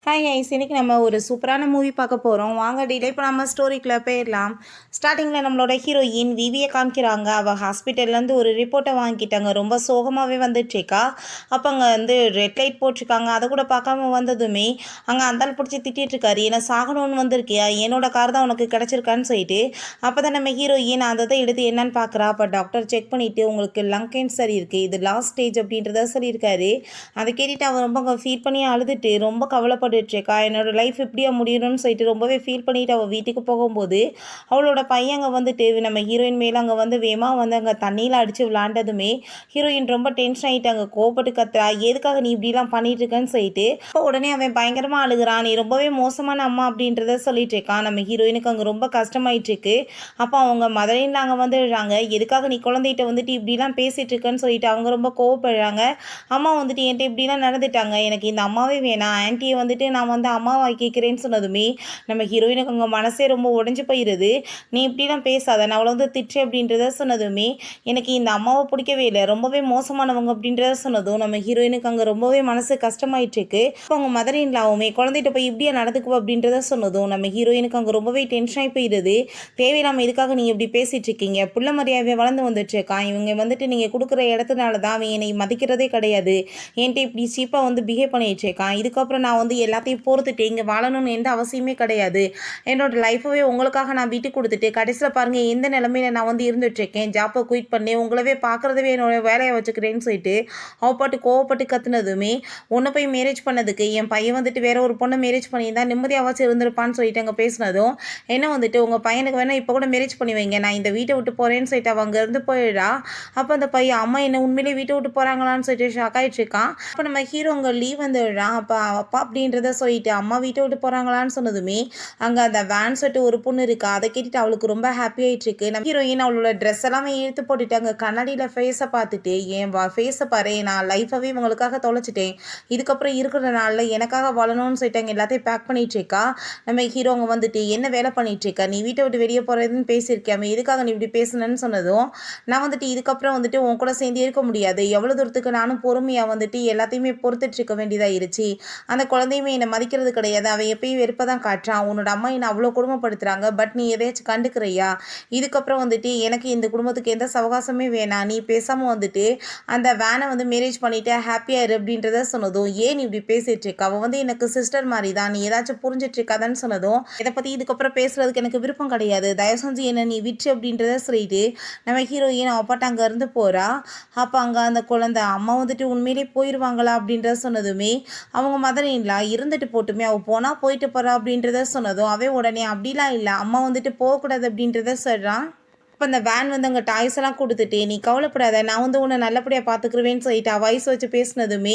Hi ice, இன்னைக்கு நம்ம ஒரு சூப்பரான மூவி பார்க்க போகிறோம். வாங்க டிலே பண்ணாம ஸ்டோரிக்குள்ளே போயிடலாம். ஸ்டார்டிங்கில் நம்மளோட ஹீரோயின் விவியை காமிக்கிறாங்க. அவள் ஹாஸ்பிட்டல்லேருந்து ஒரு ரிப்போர்ட்டை வாங்கிட்டாங்க. ரொம்ப சோகமாகவே வந்துட்டுருக்கா. அப்போ அங்கே ரெட் லைட் போட்டிருக்காங்க. அதை கூட பார்க்காம வந்ததுமே அங்கே அந்தாள் பிடிச்சி திட்டிகிட்டு இருக்காரு. ஏன்னா சாகணும்னு வந்திருக்கியா, என்னோட கார் தான் உனக்கு கிடச்சிருக்கான்னு சொல்லிட்டு அப்போ தான் நம்ம ஹீரோயின் அதை எடுத்து என்னன்னு பார்க்குறா. அப்போ டாக்டர் செக் பண்ணிவிட்டு உங்களுக்கு லங் கேன்சர் இருக்குது, இது லாஸ்ட் ஸ்டேஜ் அப்படின்றத சொல்லியிருக்காரு. அதை கேட்டுட்டு அவள் ரொம்ப ஃபீல் பண்ணி அழுதுட்டு ரொம்ப கவலைப்பட்டுருக்கா. என்னோட லைஃப் இப்படியா முடியணும்னு சொல்லிட்டு ரொம்பவே ஃபீல் பண்ணிட்டு அவள் வீட்டுக்கு போகும்போது அவளோட பையன் அங்கே நம்ம ஹீரோயின் மேலே அங்கே வேமா அங்கே தண்ணியில் அடித்து விளாண்டதுமே ஹீரோயின் ரொம்ப டென்ஷன் ஆகிட்டாங்க. கோபப்பட்டு கத்துறா, எதுக்காக நீ இப்படிலாம் பண்ணிட்டு இருக்கன்னு சொல்லிட்டு இப்போ உடனே அவன் பயங்கரமாக அழுகிறான். நீ ரொம்பவே மோசமான அம்மா அப்படின்றத சொல்லிட்டு இருக்கான். நம்ம ஹீரோயினுக்கு அங்கே ரொம்ப கஷ்டமாயிட்டு இருக்கு. அப்போ அவங்க மதரையில் அங்கே வந்துடுறாங்க. எதுக்காக நீ குழந்தைகிட்ட இப்படிலாம் பேசிட்டு இருக்கன்னு சொல்லிட்டு அவங்க ரொம்ப கோவப்படுறாங்க. அம்மா என்கிட்ட இப்படிலாம் நடந்துட்டாங்க, எனக்கு இந்த அம்மாவே வேணாம், ஆன்ட்டியை நான் அம்மாவை கேட்குறேன்னு சொன்னதுமே நம்ம ஹீரோயினுக்கு அங்கே மனசே ரொம்ப உடஞ்சி போயிடுது. நீ இப்படிலாம் பேசாத, நான் அவளை திட்டு அப்படின்றத சொன்னதுமே எனக்கு இந்த அம்மாவை பிடிக்கவே இல்லை, ரொம்பவே மோசமானவங்க அப்படின்றத சொன்னதும் நம்ம ஹீரோயினுக்கு அங்கே ரொம்பவே மனசு கஷ்டமாயிட்டுருக்கு. இப்போ அவங்க மதர் இன்லாவுமே குழந்தைகிட்ட போய் இப்படியா நடந்துக்குவோம் அப்படின்றத சொன்னதும் நம்ம ஹீரோயினுக்கு அங்கே ரொம்பவே டென்ஷன் ஆகி போயிடுது. தேவையில்லாமல் எதுக்காக நீங்கள் இப்படி பேசிகிட்டு இருக்கீங்க, புள்ள மரியாதையை வளர்ந்து வந்துட்டுருக்கான், இவங்க நீங்கள் கொடுக்குற இடத்துனால தான் அவன் என்னை மதிக்கிறதே கிடையாது, என்கிட்ட இப்படி சீப்பாக பிஹேவ் பண்ணிட்டு இருக்கான். இதுக்கப்புறம் நான் எல்லாத்தையும் பொறுத்துட்டு இங்கே வாழணும்னு எந்த அவசியமே கிடையாது. என்னோட லைஃபவே உங்களுக்காக நான் விட்டு கொடுத்துட்டு கடைசியில் பாருங்கள் எந்த நிலமையில நான் இருந்துட்டுருக்கேன். ஜாப்பை குயிட் பண்ணி உங்களவே பார்க்குறதவே என்னோட வேலையை வச்சுக்கிறேன்னு சொல்லிட்டு அவப்பாட்டு கோவப்பட்டு கத்துனதுமே ஒன்று போய் மேரேஜ் பண்ணதுக்கு என் பையன் வேற ஒரு பொண்ணை மேரேஜ் பண்ணியிருந்தா நிம்மதியாவாச்சும் இருந்திருப்பான்னு சொல்லிட்டு அங்கே பேசினதும் என்ன உங்கள் பையனுக்கு வேணால் இப்போ கூட மேரேஜ் பண்ணி வைங்க, நான் இந்த வீட்டை விட்டு போகிறேன்னு சொல்லிட்டு அவங்க இருந்து போயிடா. அப்போ அந்த பையன் அம்மா என்ன உண்மையிலே வீட்டை விட்டு போகிறாங்களான்னு சொல்லிட்டு ஷாக் ஆகிட்டு இருக்கான். அப்போ நம்ம ஹீரோ அங்கே லீவ் வந்துடுறான். அப்போ அப்பா அப்படின்றத சொல்லிட்டு அம்மா வீட்டை விட்டு போகிறாங்களான்னு சொன்னதுமே அங்கே அந்த வேன் சொல்லிட்டு ஒரு பொண்ணு இருக்கா. அதை கேட்டுட்டு அவளுக்கு ரொம்ப ஹாப்பி ஆகிட்டு இருக்கு. நம்ம ஹீரோயின் அவளோட ட்ரெஸ் எல்லாமே இழுத்து போட்டுட்டு அங்கே கண்ணாடியில் ஃபேஸை பார்த்துட்டு என் ஃபேஸை பாரு, நான் லைஃபவே இவங்களுக்காக தொலைச்சிட்டேன், இதுக்கப்புறம் இருக்கிற நாளில் எனக்காக வாழணும்னு சொல்லிட்டு அங்கே எல்லாத்தையும் பேக் பண்ணிட்டு இருக்கா. நம்ம ஹீரோ அங்கே என்ன வேலை பண்ணிட்டு இருக்கா, நீ வீட்டை விட்டு வெளியே போகிறதுன்னு பேசியிருக்கேன், எதுக்காக நீ இப்படி பேசணுன்னு சொன்னதும் நான் இதுக்கப்புறம் உன் கூட சேர்ந்து இருக்க முடியாது, எவ்வளோ தூரத்துக்கு நானும் பொறுமையாக எல்லாத்தையுமே பொறுத்துட்டு இருக்க வேண்டியதாயிருச்சு, அந்த குழந்தையுமே என்னை மதிக்கிறது கிடையாது, அவன் எப்பயும் வெறுப்பை தான் காட்டுறான், உன்னோட அம்மா என்னை அவ்வளோ குடும்பப்படுத்துகிறாங்க, பட் நீ எதையாச்சும் கண்டுக்கிறியா, இதுக்கப்புறம் எனக்கு இந்த குடும்பத்துக்கு எந்த சவகாசமே வேணாம், நீ பேசாமல் அந்த வேனை மேரேஜ் பண்ணிவிட்டு ஹாப்பியாக இரு அப்படின்றத சொன்னதும் ஏன் நீ இப்படி பேசிகிட்டு இருக்க, அவள் எனக்கு சிஸ்டர் மாதிரி தான், நீ ஏதாச்சும் புரிஞ்சிட்டு இருக்காதான்னு சொன்னதும் இதை பற்றி இதுக்கப்புறம் பேசுகிறதுக்கு எனக்கு விருப்பம் கிடையாது, தயவு செஞ்சு என்ன நீ விட்டு அப்படின்றத சொல்லிட்டு நம்ம ஹீரோயின் அப்பாட்ட அங்கே இருந்து போகிறா. அப்போ அங்கே அந்த குழந்தை அம்மா உண்மையிலே போயிடுவாங்களா அப்படின்றத சொன்னதுமே அவங்க மதனின்லாம் இருந்துட்டு போட்டுமே, அவள் போனால் போயிட்டு போகிறா அப்படின்றத சொன்னதும் அவன் உடனே அப்படிலாம் இல்லை, அம்மா போகக்கூடாது அப்படின்றத சொல்கிறான். அப்போ அந்த வேன் அங்கே டாய்ஸ் எல்லாம் கொடுத்துட்டு நீ கவலைப்படாத, நான் உன்னை நல்லபடியாக பார்த்துக்குருவேன்னு சொல்லிட்டு வயசு வச்சு பேசினதுமே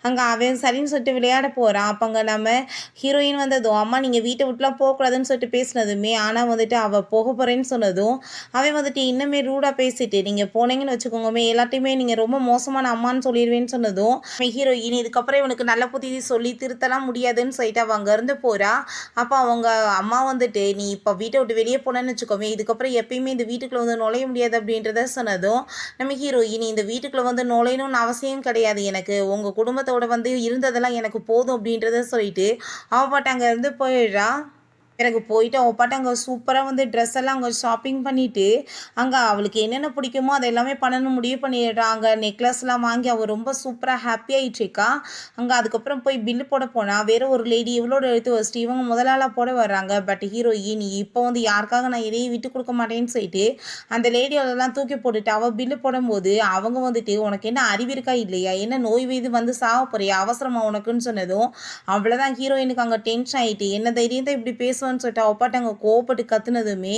அங்கே அவன் சரின்னு சொல்லிட்டு விளையாட போகிறான். அப்போ அங்கே நம்ம ஹீரோயின் வந்ததும் அம்மா நீங்கள் வீட்டை விட்டுலாம் போகக்கூடாதுன்னு சொல்லிட்டு பேசினதுமே ஆனால் அவள் போக போகிறேன்னு சொன்னதும் அவன் இன்னுமே ரூடாக பேசிட்டு நீங்கள் போனீங்கன்னு வச்சுக்கோங்கமே எல்லாத்தையுமே நீங்கள் ரொம்ப மோசமான அம்மான்னு சொல்லிடுவேன்னு சொன்னதும் ஹீரோயின் இதுக்கப்புறம் இவனுக்கு நல்ல புத்தி சொல்லி திருத்தலாம் முடியாதுன்னு சொல்லிட்டு அவள் அங்கேருந்து போகிறா. அப்போ அவங்க அம்மா நீ இப்போ வீட்டை விட்டு வெளியே போனேன்னு வச்சுக்கோமே, இதுக்கப்புறம் எப்பயுமே இந்த வீட்டுக்கு நுழைய முடியாது அப்படின்றத சொன்னதும் நம்ம ஹீரோயின் இந்த வீட்டுக்குள்ள நுழையணும்னு அவசியம் கிடையாது, எனக்கு உங்க குடும்பத்தோட இருந்ததெல்லாம் எனக்கு போதும் அப்படின்றத சொல்லிட்டு அவ பாட்டு அங்க இருந்து போயிடுறா. எனக்கு போயிட்டு அவள் பாட்டு அங்கே சூப்பராக ட்ரெஸ் எல்லாம் அங்கே ஷாப்பிங் பண்ணிவிட்டு அங்கே அவளுக்கு என்னென்ன பிடிக்குமோ அது எல்லாமே பண்ணணும் முடிவு பண்ணிடுறான். அங்கே நெக்லஸ்லாம் வாங்கி அவள் ரொம்ப சூப்பராக ஹாப்பியாகிட்டுருக்கா. அங்கே அதுக்கப்புறம் போய் பில்லு போட போனால் வேறு ஒரு லேடி இவளோட எடுத்து வச்சுட்டு இவங்க முதலாளாக போட வர்றாங்க. பட் ஹீரோயின் இப்போ யாருக்காக நான் எதையும் விட்டு கொடுக்க மாட்டேன்னு சொல்லிட்டு அந்த லேடியோடலாம் தூக்கி போட்டுட்டு அவள் பில்லு போடும்போது அவங்க உனக்கு என்ன அறிவு இருக்கா இல்லையா, என்ன நோய் வீது சாவ போறியா, அவசரமா உனக்குன்னு சொன்னதும் அவ்வளோதான் ஹீரோயினுக்கு அங்கே டென்ஷன் ஆகிட்டு என்ன தைரியம் தான் இப்படி பேசுவேன் சொல்லிட்டு அப்பாட்ட அங்கே கோவப்பட்டு கத்துனதுமே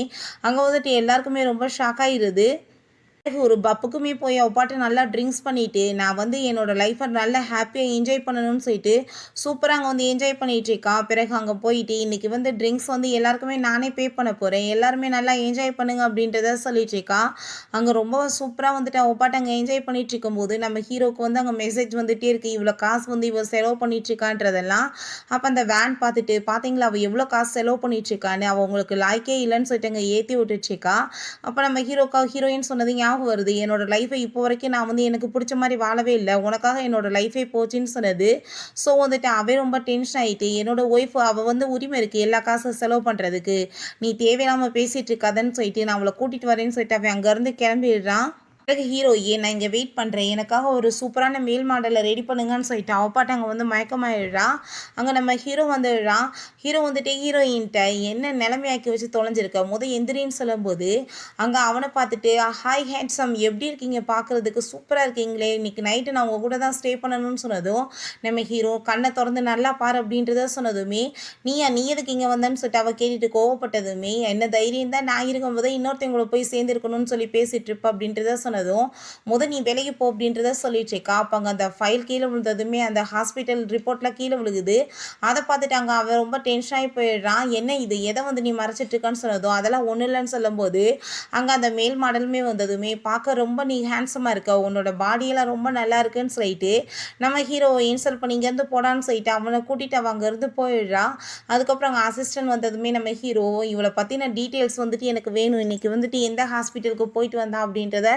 அங்கே எல்லாருக்குமே ரொம்ப ஷாக் ஆகிடுது. ஒரு பப்புக்குமே போய் அப்பாட்ட நல்லா ட்ரிங்க்ஸ் பண்ணிவிட்டு நான் என்னோடய லைஃப்பை நல்லா ஹாப்பியாக என்ஜாய் பண்ணணும்னு சொல்லிட்டு சூப்பராக அங்கே என்ஜாய் பண்ணிகிட்டு இருக்கான். பிறகு அங்கே போயிட்டு இன்றைக்கி ட்ரிங்க்ஸ் எல்லாருக்குமே நானே பே பண்ண போகிறேன், எல்லாருமே நல்லா என்ஜாய் பண்ணுங்க அப்படின்றத சொல்லிட்டு இருக்கான். அங்கே ரொம்ப சூப்பராக அப்பாட்ட அங்கே என்ஜாய் பண்ணிகிட்டு இருக்கும்போது நம்ம ஹீரோக்கு அங்கே மெசேஜ் வந்துகிட்டே இருக்குது, இவ்வளோ காசு இவள் செலவு பண்ணிகிட்டு இருக்கான்றதெல்லாம். அப்போ அந்த வேன் பார்த்துட்டு பார்த்தீங்களா அவள் எவ்வளோ காசு செலவு பண்ணிகிட்டு இருக்கான்னு, அவள் உங்களுக்கு லாய்க்கே இல்லைன்னு சொல்லிட்டு அங்கே ஏற்றி விட்டுட்ருக்கா. அப்போ நம்ம ஹீரோயின் சொன்னது ஞாபகம் வருது. என்னோட லைஃபை இப்போ வரைக்கும் நான் வந்து எனக்கு புடிச்ச மாரி வாழவே இல்ல. உனக்காக என்னோட லைஃபே போச்சுன்னு சொன்னது. ஸோ வந்துட்டு அவன் ரொம்ப டென்ஷன் ஆயிட்டு, என்னோட ஒய்ஃப் அவ வந்து உரிமை இருக்கு எல்லா காசும் செலவு பண்றதுக்கு. நீ தேவையில்லாம பேசிட்டு இருக்காதன்னு சொல்லிட்டு, நான் அவள கூட்டிட்டு வரேன்னு சொல்லிட்டு அவன் அங்கருந்து கிளம்பிடுறான். பிறகு ஹீரோயின் நான் இங்கே வெயிட் பண்ணுறேன், எனக்காக ஒரு சூப்பரான மேல் மாடலை ரெடி பண்ணுங்கன்னு சொல்லிட்டு அவ பாட்டு அங்கே வந்து மயக்கமாயிடுறா. அங்கே நம்ம ஹீரோ வந்துடுறான். ஹீரோ வந்துட்டு ஹீரோயின்ட்ட என்ன நிலைமையாக்கி வச்சு தொலைஞ்சிருக்க எந்திரின்னு சொல்லும்போது அங்கே அவனை பார்த்துட்டு ஹாய் ஹேண்ட்ஸம் எப்படி இருக்கீங்க, பார்க்குறதுக்கு சூப்பராக இருக்கீங்களே, இன்னைக்கு நைட்டு நான் உங்கள் கூட தான் ஸ்டே பண்ணணும்னு சொன்னதும் நம்ம ஹீரோ கண்ணை திறந்து நல்லா பாரு அப்படின்றத சொன்னதுமே நீ எதுக்கு இங்கே வந்தேன்னு சொல்லிட்டு அவள் கேட்டுட்டு கோவப்பட்டதுமே என்ன தைரியம் தான் நான் இருக்கும்போது இன்னொருத்தவங்கள போய் சேர்ந்துருக்கணும்னு சொல்லி பேசிட்டு இருப்ப அப்படின்றத சொன்னதும் நீ விலகி போ அப்படின்றத சொல்லிட்டு இருக்கா. அப்போ அங்கே அந்த ஃபைல் கீழே விழுந்ததுமே அந்த ஹாஸ்பிட்டல் ரிப்போர்ட்லாம் கீழே விழுகுது. அதை பார்த்துட்டு அங்கே அவன் ரொம்ப டென்ஷன் ஆகி போயிடுறான். என்ன இது, எதை வந்து நீ மறைச்சிட்டு இருக்கான்னு சொன்னதும் அதெல்லாம் ஒன்றும் இல்லைன்னு சொல்லும்போது அங்கே அந்த மேல் மாடலுமே வந்ததுமே பார்க்க ரொம்ப நீ ஹேண்ட்ஸமாக இருக்க, உன்னோட பாடியெல்லாம் ரொம்ப நல்லா இருக்குன்னு சொல்லிட்டு நம்ம ஹீரோவை இன்சல்ட் பண்ணி இங்கேருந்து போடான்னு சொல்லிட்டு அவனை கூட்டிகிட்டு அவன் அங்கேருந்து போயிடுறா. அதுக்கப்புறம் அங்கே அசிஸ்டன்ட் வந்ததுமே நம்ம ஹீரோ இவளை பற்றின டீட்டெயில்ஸ் வந்துட்டு எனக்கு வேணும், இன்னைக்கு வந்துட்டு எந்த ஹாஸ்பிட்டலுக்கு போயிட்டு வந்தா அப்படின்றத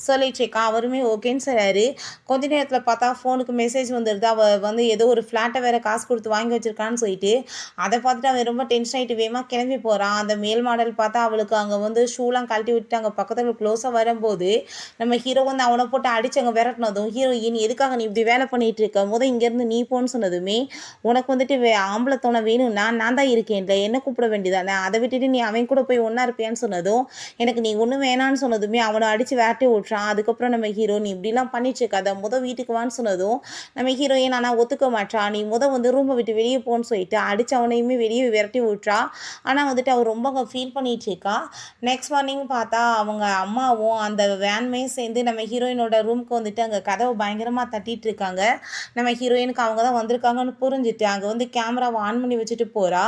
சொல்லிட்டுருக்கா. அவருமே ஓகேன்னு சொல்கிறாரு. கொஞ்ச நேரத்தில் பார்த்தா ஃபோனுக்கு மெசேஜ் வந்துடுது. அவள் வந்து ஏதோ ஒரு ஃப்ளாட்டை வேறு காசு கொடுத்து வாங்கி வச்சிருக்கான்னு சொல்லிட்டு அதை பார்த்துட்டு அவன் ரொம்ப டென்ஷன் ஆகிட்டு வேகமாக கிளம்பி போகிறான். அந்த மேல் மாடல் பார்த்தா அவளுக்கு அங்கே வந்து ஷூலாம் கழட்டி விட்டுட்டு அங்கே பக்கத்தில் க்ளோஸாக வரும்போது நம்ம ஹீரோ வந்து அவனை போட்டு அடிச்சு அங்கே விரட்டினதும் ஹீரோயின் எதுக்காக நீ இப்படி வேலை பண்ணிகிட்டு இருக்க, இங்கேருந்து நீ போன்னு சொன்னதுமே உனக்கு வந்துட்டு ஆம்பளை தோணை வேணும்னா நான் தான் இருக்கேன்ல, என்ன கூப்பிட வேண்டியதானே, அதை விட்டுட்டு நீ அவன் கூட போய் ஒன்றா இருப்பியான்னு சொன்னதும் எனக்கு நீ ஒன்றும் வேணான்னு சொன்னதுமே அவனை அடித்து விரட்டி விட்றான். அதுக்கப்புறம் நம்ம ஹீரோ நீ இப்படிலாம் பண்ணிட்டுருக்காத, வீட்டுக்கு வான்னு சொன்னதும் நம்ம ஹீரோயின் ஆனால் ஒத்துக்க மாட்டான். நீ வந்து ரூமை விட்டு வெளியே போன்னு சொல்லிட்டு அடிச்சு அவனையுமே வெளியே விரட்டி விட்றா. ஆனால் வந்துட்டு அவர் ரொம்ப அங்கே ஃபீல் பண்ணிட்டு இருக்கா. நெக்ஸ்ட் மார்னிங் பார்த்தா அவங்க அம்மாவும் அந்த வேன்மே சேர்ந்து நம்ம ஹீரோயினோட ரூமுக்கு வந்துட்டு அங்கே கதவை பயங்கரமாக தட்டிட்டு இருக்காங்க. நம்ம ஹீரோயினுக்கு அவங்க தான் வந்திருக்காங்கன்னு புரிஞ்சுட்டு அங்கே வந்து கேமராவை ஆன் பண்ணி வச்சுட்டு போகிறா.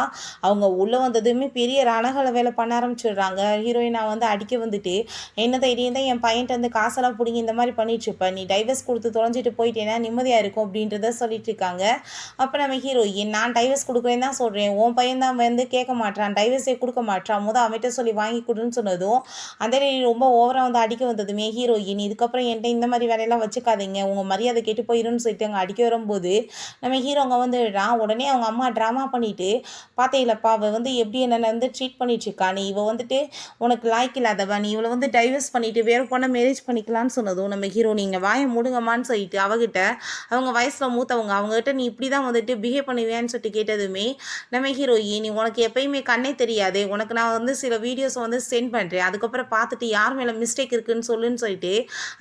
அவங்க உள்ளே வந்ததுமே பெரிய ரணகலை வேலை பண்ண ஆரம்பிச்சிடுறாங்க. ஹீரோயினை வந்து அடிக்க வந்துட்டு என்ன தைரியம் தான் என் பையன்ட்டு வந்து காசெல்லாம் பிடிங்கி இந்த மாதிரி பண்ணிட்டுருப்ப, நீ டைவர்ஸ் கொடுத்து தொலைஞ்சிட்டு போயிட்டேன்னா நிம்மதியாக இருக்கும் அப்படின்றத சொல்லிட்டு இருக்காங்க. அப்போ நம்ம ஹீரோயின் நான் டைவர்ஸ் கொடுக்குறேன்னு தான் சொல்கிறேன், உன் பையன் தான் வந்து கேட்க மாட்டான், டைவர்ஸே கொடுக்க மாட்டான், அவன்கிட்ட சொல்லி வாங்கி கொடுன்னு சொன்னதும் அந்த லேடி ரொம்ப ஓவராக வந்து அடிக்க வந்ததுமே ஹீரோயின் இதுக்கப்புறம் என்கிட்ட இந்த மாதிரி வேலையெல்லாம் வச்சுக்காதீங்க, உங்கள் மரியாதை கெட்டு போயிருன்னு சொல்லிட்டு அங்கே அடிக்க வரும்போது நம்ம ஹீரோ அங்கே வந்துடுறான். உடனே அவங்க அம்மா ட்ராமா பண்ணிட்டு பார்த்தீங்களப்பா அவள் வந்து எப்படி என்னென்ன வந்து ட்ரீட் பண்ணிட்டுருக்கா, நீ இவள் வந்துட்டு உனக்கு லாய்க்கு இல்லாதவன், நீ இவளை வந்து டைவர்ஸ் பண்ணிவிட்டு வேறு பொண்ணை மேரேஜ் பண்ணிக்கலான்னு சொன்னதும் நம்ம ஹீரோ நீங்கள் வாயை மூடுங்கம்மான்னு சொல்லிட்டு அவகிட்ட அவங்க வயசில் மூத்தவங்க அவங்ககிட்ட நீ இப்படி தான் வந்துட்டு பிஹேவ் பண்ணுவேன்னு சொல்லிட்டு கேட்டதுமே நம்ம ஹீரோயின் நீ உனக்கு எப்பயுமே கண்ணே தெரியாது, உனக்கு நான் வந்து சில வீடியோஸை வந்து சென்ட் பண்ணுறேன், அதுக்கப்புறம் பார்த்துட்டு யார் மேலே மிஸ்டேக் இருக்குன்னு சொல்லுன்னு சொல்லிட்டு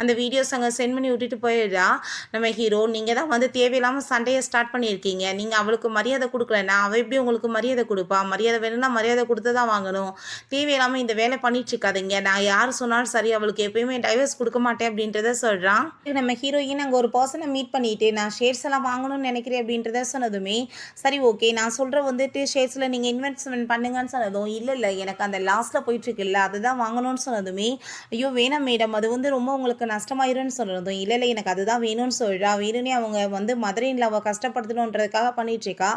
அந்த வீடியோஸ் அங்கே சென்ட் பண்ணி விட்டுட்டு போயிடுறா. நம்ம ஹீரோ நீங்கள் தான் வந்து தேவையில்லாமல் சண்டையை ஸ்டார்ட் பண்ணியிருக்கீங்க, நீங்கள் அவளுக்கு மரியாதை கொடுக்கலன்னா அவள் எப்படி உங்களுக்கு மரியாதை கொடுப்பா, மரியாதை வேணும்னா மரியாதை கொடுத்து தான் வாங்கணும், தேவையில்லாமல் இந்த வேலை பண்ணிட்டு இருக்காதீங்க, நான் யார் சொன்னாலும் சரி அவளுக்கு எப்பயுமே டைவர்ஸ் கொடுக்க மாட்டேன் அப்படின்றத சொல்கிறான். நம்ம ஹீரோயின் அங்கே ஒரு பர்சனை மீட் பண்ணிட்டு நான் ஷேர்ஸ் எல்லாம் வாங்கணும்னு நினைக்கிறேன் அப்படின்றத சொன்னதுமே சரி ஓகே நான் சொல்கிற வந்துட்டு ஷேர்ஸில் நீங்கள் இன்வெஸ்ட்மெண்ட் பண்ணுங்கன்னு சொன்னதும் இல்லை எனக்கு அந்த லாஸ்ட்டில் போயிட்டுருக்குல்ல அதுதான் வாங்கணும்னு சொன்னதுமே ஐயோ வேணாம் மேடம் அது வந்து ரொம்ப உங்களுக்கு நஷ்டமாயிரும்னு சொன்னதும் இல்லை எனக்கு அதுதான் வேணும்னு சொல்கிறா. வேணும்னே அவங்க வந்து மதுரையில் அவள் கஷ்டப்படுத்தணுன்றதுக்காக பண்ணிகிட்ருக்கா.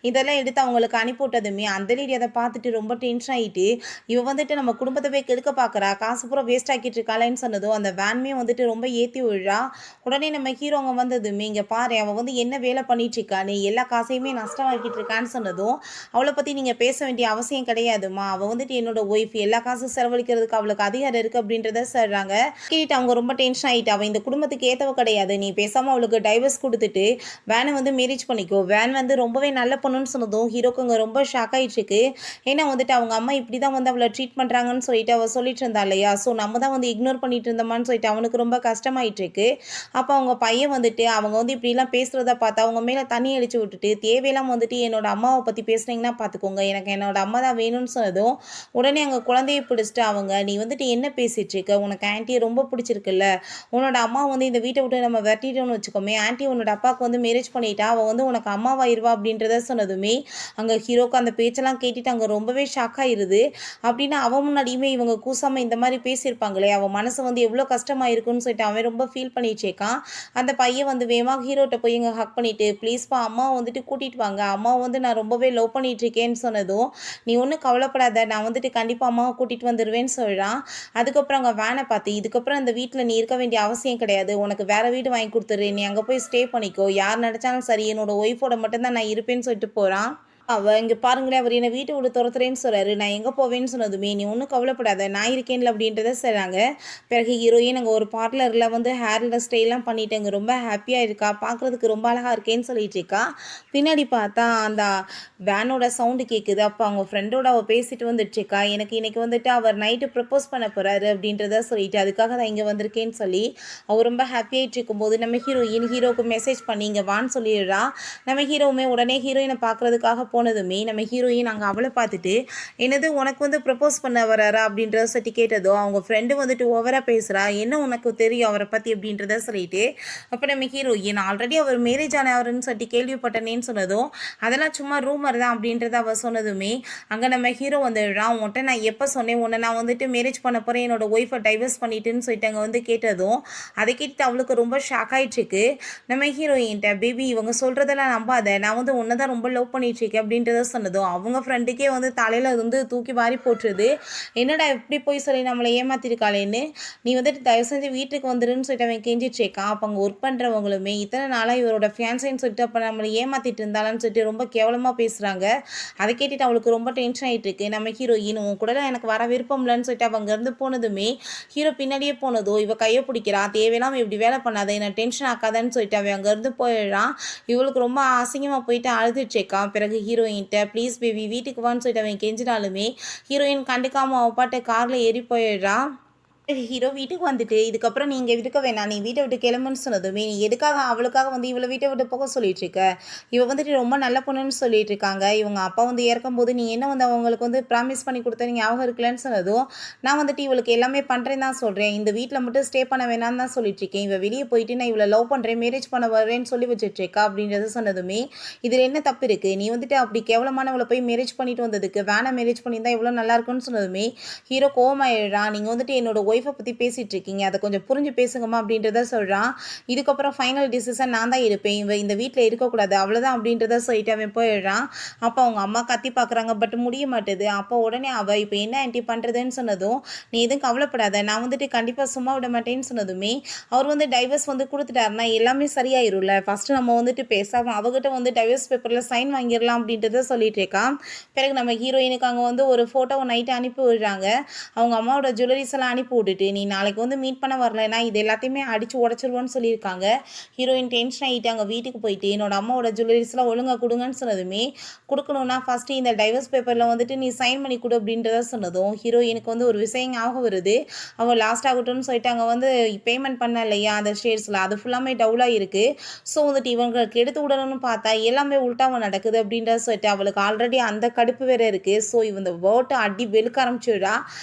இதெல்லாம் எடுத்து அவங்களுக்கு அனுப்பிவிட்டதுமே அந்த லேடி அதை பார்த்துட்டு ரொம்ப டென்ஷன் ஆகிட்டு இவ வந்துட்டு நம்ம குடும்பத்தை கெடுக்க பார்க்குறா, காசு பூரா வேஸ்ட் ஆக்கிட்டு இருக்காளேன்னு சொன்னதும் அந்த வேன்மே வந்துட்டு ரொம்ப ஏற்றி விழுறா. உடனே நம்ம ஹீரோங்க வந்ததுமே இங்கே பாரு அவள் வந்து என்ன வேலை பண்ணிட்டு இருக்கா, நீ எல்லா காசையுமே நஷ்டமாக்கிட்டு இருக்கான்னு சொன்னதும் அவளை பற்றி நீங்கள் பேச வேண்டிய அவசியம் கிடையாதுமா, அவள் வந்துட்டு என்னோட ஒய்ஃப், எல்லா காசும் செலவழிக்கிறதுக்கு அவளுக்கு அதிகாரம் இருக்குது அப்படின்றத சொல்கிறாங்க. கேட்டு அவங்க ரொம்ப டென்ஷன் ஆகிட்டு அவள் இந்த குடும்பத்துக்கு ஏற்றவ கிடையாது, நீ பேசாமல் அவளுக்கு டைவர்ஸ் கொடுத்துட்டு வேனை வந்து மேரேஜ் பண்ணிக்கோ, வேன் வந்து ரொம்பவே நல்ல பொண்ணுன்னு சொன்னதும் ஹீரோக்கு அங்கே ரொம்ப ஷாக் ஆகிட்டு இருக்கு. ஏன்னா வந்துட்டு அவங்க அம்மா இப்படி தான் வந்து அவளை ட்ரீட் பண்ணுறாங்கன்னு சொல்லிட்டு அவள் சொல்லிட்டு இருந்தா இல்லையா, ஸோ நம்ம தான் வந்து இக்னோர் பண்ணிட்டு இருந்தோமான்னு சொல்லிட்டு அவனுக்கு ரொம்ப கஷ்டமாயிட்டு இருக்கு. அப்போ அவங்க பையன் வந்துட்டு அவங்க வந்து இப்படிலாம் பேசுகிறத பார்த்தா அவங்க மேலே தண்ணி அடிச்சு விட்டுட்டு தேவையெல்லாம் வந்துட்டு என்னோட அம்மாவை பற்றி பேசுனீங்கன்னா பார்த்துக்கோங்க, எனக்கு என்னோட அம்மா தான் வேணும்னு சொன்னதும் உடனே அங்கே குழந்தைய பிடிச்சிட்டு அவங்க நீ வந்துட்டு என்ன பேசிட்டு இருக்க, உனக்கு ஆன்ட்டியை ரொம்ப பிடிச்சிருக்குல்ல, உன்னோட அம்மா வந்து இந்த வீட்டை விட்டு நம்ம வெட்டிட்டோம்னு வச்சுக்கோமே, ஆன்ட்டி உன்னோட அப்பாவுக்கு வந்து மேரேஜ் பண்ணிட்டா அவள் வந்து உனக்கு அம்மாவாயிருவா அப்படின்றத சொன்னதுமே அங்கே ஹீரோக்கு அந்த பேச்செல்லாம் கேட்டுட்டு அங்கே ரொம்பவே ஷாக் ஆயிருது. அப்படின்னா அவன் முன்னாடியுமே இவங்க கூசாமல் இந்த மாதிரி பேசியிருப்பாங்களே அவன் மனசு வந்து வந்து எவ்வளோ கஷ்டமாக இருக்குன்னு சொல்லிட்டு அவன் ரொம்ப ஃபீல் பண்ணிட்டு இருக்கான். அந்த பையன் வந்து வேகமாக ஹீரோட்ட போய் இங்கே ஹக் பண்ணிட்டு ப்ளீஸ்ப்பா அம்மா வந்துட்டு கூட்டிகிட்டு வாங்க, அம்மா வந்து நான் ரொம்பவே லவ் பண்ணிட்டு இருக்கேன்னு சொன்னதும் நீ ஒன்றும் கவலைப்படாத நான் வந்துட்டு கண்டிப்பாக அம்மாவை கூட்டிகிட்டு வந்துடுவேன்னு சொல்கிறான். அதுக்கப்புறம் அங்கே வேனை பார்த்து இதுக்கப்புறம் அந்த வீட்டில் நீ இருக்க வேண்டிய அவசியம் கிடையாது, உனக்கு வேற வீடு வாங்கி கொடுத்துரு, நீ அங்கே போய் ஸ்டே பண்ணிக்கோ, யார் நினச்சாலும் சரி என்னோட ஒய்ஃபோட மட்டும்தான் நான் இருப்பேன்னு சொல்லிட்டு போகிறான். இங்க பாருங்களேன், அவரு என்ன வீட்ட விட்டு தொரத்துறேன்னு சொல்றாரு. நான் எங்க போவேன்னு சொன்னதுமே, "நீ ஒண்ணும் கவலைப்படாத, நான் இருக்கேன்ல" அப்படின்றத சொல்றாங்க. பிறகு ஹீரோயின் அங்க ஒரு பார்லர்ல வந்து ஹேர்ல ஸ்டைல்லாம் பண்ணிட்டு அங்க ரொம்ப ஹாப்பியா இருக்கா. பார்க்கறதுக்கு ரொம்ப அழகா இருக்கேன்னு சொல்லிட்டு இருக்கா. பின்னாடி பார்த்தா அந்த வேனோட சவுண்டு கேட்குது. அப்போ அவங்க ஃப்ரெண்டோட அவ பேசிட்டு வந்துட்டுருக்கா. எனக்கு இன்னைக்கு வந்துட்டு அவர் நைட்டு ப்ரப்போஸ் பண்ண போறாரு அப்படின்றத சொல்லிட்டு, அதுக்காக தான் இங்க வந்திருக்கேன்னு சொல்லி, அவ ரொம்ப ஹாப்பியாயிட்டு இருக்கும்போது, நம்ம ஹீரோயின் ஹீரோவுக்கு மெசேஜ் பண்ணி இங்க வான்னு சொல்லிடுறா. நம்ம ஹீரோவுமே உடனே ஹீரோயின பார்க்கறதுக்காக போனதுமே நம்ம ஹீரோயின் அங்கே அவளை பார்த்துட்டு என்னது உனக்கு வந்து ப்ரப்போஸ் பண்ண வராரா அப்படின்றத சொல்லி கேட்டதோ அவங்க ஃப்ரெண்டு வந்துட்டு ஓவராக பேசுகிறா, என்ன உனக்கு தெரியும் அவரை பற்றி அப்படின்றத சொல்லிட்டு. அப்போ நம்ம ஹீரோயின் ஆல்ரெடி அவர் மேரேஜ் ஆனவருன்னு சொல்லி கேள்விப்பட்டனேன்னு சொன்னதும் அதெல்லாம் சும்மா ரூமர் தான் அப்படின்றத அவள் சொன்னதுமே அங்கே நம்ம ஹீரோ வந்துடுறான். உன்ட்ட நான் எப்போ சொன்னேன் உன்னை நான் வந்துட்டு மேரேஜ் பண்ண போகிறேன், என்னோட ஒய்ஃபை டைவர்ஸ் பண்ணிட்டுன்னு சொல்லிட்டு அங்கே வந்து கேட்டதும் அதை கேட்டு அவளுக்கு ரொம்ப ஷாக் ஆயிடுச்சுக்கு. நம்ம ஹீரோயின்ட்ட பேபி இவங்க சொல்கிறதெல்லாம் நம்பாத, நான் வந்து உன்னை தான் ரொம்ப லவ் பண்ணிட்டு இருக்கேன் அப்படின்றத சொன்னதும் அவங்க ஃப்ரெண்டுக்கே வந்து தலையில் வந்து தூக்கி வாரி போட்டுருது. என்னடா இப்படி போய் சொல்லி நம்மளை ஏமாத்திருக்காளேன்னு, நீ வந்துட்டு தயவு செஞ்சு வீட்டுக்கு வந்துருன்னு சொல்லிட்டு அவன் கெஞ்சிட்டு இருக்கான். அப்போ அங்கே ஒர்க் பண்ணுறவங்களுமே இத்தனை நாளாக இவரோட ஃபியான்சைன்னு சொல்லிட்டு அப்போ நம்மளை ஏமாத்திட்டு இருந்தாலும் சொல்லிட்டு ரொம்ப கேவலமாக பேசுகிறாங்க. அதை கேட்டுட்டு அவளுக்கு ரொம்ப டென்ஷன் ஆகிட்டு இருக்கு. நம்ம ஹீரோயின் உன் கூட எனக்கு வர விருப்பம் இல்லைன்னு சொல்லிட்டு அவங்க இருந்து போனதுமே ஹீரோ பின்னாடியே போனதோ இவ கையை பிடிக்கிறா, தேவையில்லாமல் இப்படி வேலை பண்ணாத, என்ன டென்ஷன் ஆக்காதான்னு சொல்லிட்டு அவன் அங்கேருந்து போயிடுறான். இவளுக்கு ரொம்ப அசிங்கமாக போயிட்டு அழுதுட்டுருக்கான். பிறகு ஹீரோயின்ட்ட ப்ளீஸ் பேபி வீட்டுக்கு வான்னு சொல்லிட்டு அவன் கெஞ்சினாலுமே ஹீரோயின் கண்டுக்காமல் அவள் பாட்டு காரில் ஏறி போயிடுறா. ஹீரோ வீட்டுக்கு வந்துட்டு இதுக்கப்புறம் நீங்க இருக்க வேணாம், நீ வீட்டை விட்டு கிளம்புன்னு சொன்னதுமே நீ எதுக்காக அவளுக்காக வந்து இவளை வீட்டை விட்டு போக சொல்லிட்டு இருக்க, இவ வந்துட்டு ரொம்ப நல்ல பொண்ணுன்னு சொல்லிட்டு இருக்காங்க, இவங்க அப்பா வந்து இறக்கும்போது நீ என்ன வந்து அவங்களுக்கு வந்து ப்ராமிஸ் பண்ணி கொடுத்த நீ ஞாபகம் இருக்கலன்னு சொன்னதும் நான் வந்துட்டு இவளுக்கு எல்லாமே பண்ணுறேன்னு தான் சொல்கிறேன், இந்த வீட்டில் மட்டும் ஸ்டே பண்ண வேணாம்னு தான் சொல்லிட்டு இருக்கேன், இவ வெளியே போயிட்டு நான் இவளை லவ் பண்ணுறேன் மேரேஜ் பண்ண வரேன்னு சொல்லி வச்சுட்டு இருக்கா அப்படின்றத சொன்னதுமே இதில் என்ன தப்பு இருக்குது, நீ வந்துட்டு அப்படி கேவலமானவளை போய் மேரேஜ் பண்ணிட்டு வந்ததுக்கு வேணா மேரேஜ் பண்ணியிருந்தா இவ்வளோ நல்லா இருக்குன்னு சொன்னதுமே ஹீரோ கோவமாயிடுறான். நீங்கள் வந்துட்டு என்னோட ஒய்ஃபை பற்றி பேசிகிட்டு இருக்கீங்க, அதை கொஞ்சம் புரிஞ்சு பேசுங்கம்மா அப்படின்றத சொல்கிறான். இதுக்கப்புறம் ஃபைனல் டிசிஷன் நான் தான் இருப்பேன், இந்த வீட்டில் இருக்கக்கூடாது அவ்வளோதான் அப்படின்றத சொல்லிட்டு அவன் போயிடுறான். அப்போ அவங்க அம்மா கத்தி பார்க்குறாங்க, பட் முடிய மாட்டுது. அப்போ உடனே அவள் இப்போ என்ன ஆன்ட்டி பண்ணுறதுன்னு சொன்னதும் நீ எதுவும் கவலைப்படாத, நான் வந்துட்டு கண்டிப்பாக சும்மா விட மாட்டேன்னு சொன்னதுமே அவர் வந்து டைவர்ஸ் வந்து கொடுத்துட்டாருன்னா எல்லாமே சரியாயிரும்ல, ஃபஸ்ட்டு நம்ம வந்துட்டு பேசாமல் அவகிட்ட வந்து டைவர்ஸ் பேப்பரில் சைன் வாங்கிடலாம் அப்படின்றத சொல்லிட்டு இருக்கான். பிறகு நம்ம ஹீரோயினுக்கு அங்கே வந்து ஒரு ஃபோட்டோவை நைட்டு அனுப்பி விடுறாங்க. அவங்க அம்மாவோட ஜுவல்லரிஸ் எல்லாம் அனுப்பி விட்டுட்டு நீ நாளைக்கு வந்து மீட் பண்ண வரலைன்னா இது எல்லாத்தையுமே அடித்து உடச்சிருவோன்னு சொல்லியிருக்காங்க. ஹீரோயின் டென்ஷன் ஆகிட்டு அங்கே வீட்டுக்கு போயிட்டு என்னோட அம்மாவோட ஜுவல்லரிஸ்லாம் ஒழுங்காக கொடுங்கன்னு சொன்னதுமே கொடுக்கணுன்னா ஃபஸ்ட்டு இந்த டைவர்ஸ் பேப்பரில் வந்துட்டு நீ சைன் பண்ணி கொடு அப்படின்றத சொன்னதும் ஹீரோயினுக்கு வந்து ஒரு விஷயம் ஞாபகம் வருது. அவள் லாஸ்ட் ஆகட்டும்னு சொல்லிட்டு அங்கே வந்து பேமெண்ட் பண்ண இல்லையா அந்த ஷேர்ஸில் அது ஃபுல்லாமே டவுலாக இருக்குது. ஸோ வந்துட்டு இவங்களுக்கு எடுத்து விடணும்னு பார்த்தா எல்லாமே உள்டாமல் நடக்குது அப்படின்றத சொல்லிட்டு அவளுக்கு ஆல்ரெடி அந்த கடுப்பு வேறு இருக்குது. ஸோ இந்த வேர்ட்டை அடி வெளுக்க ஆரம்பிச்சுடா.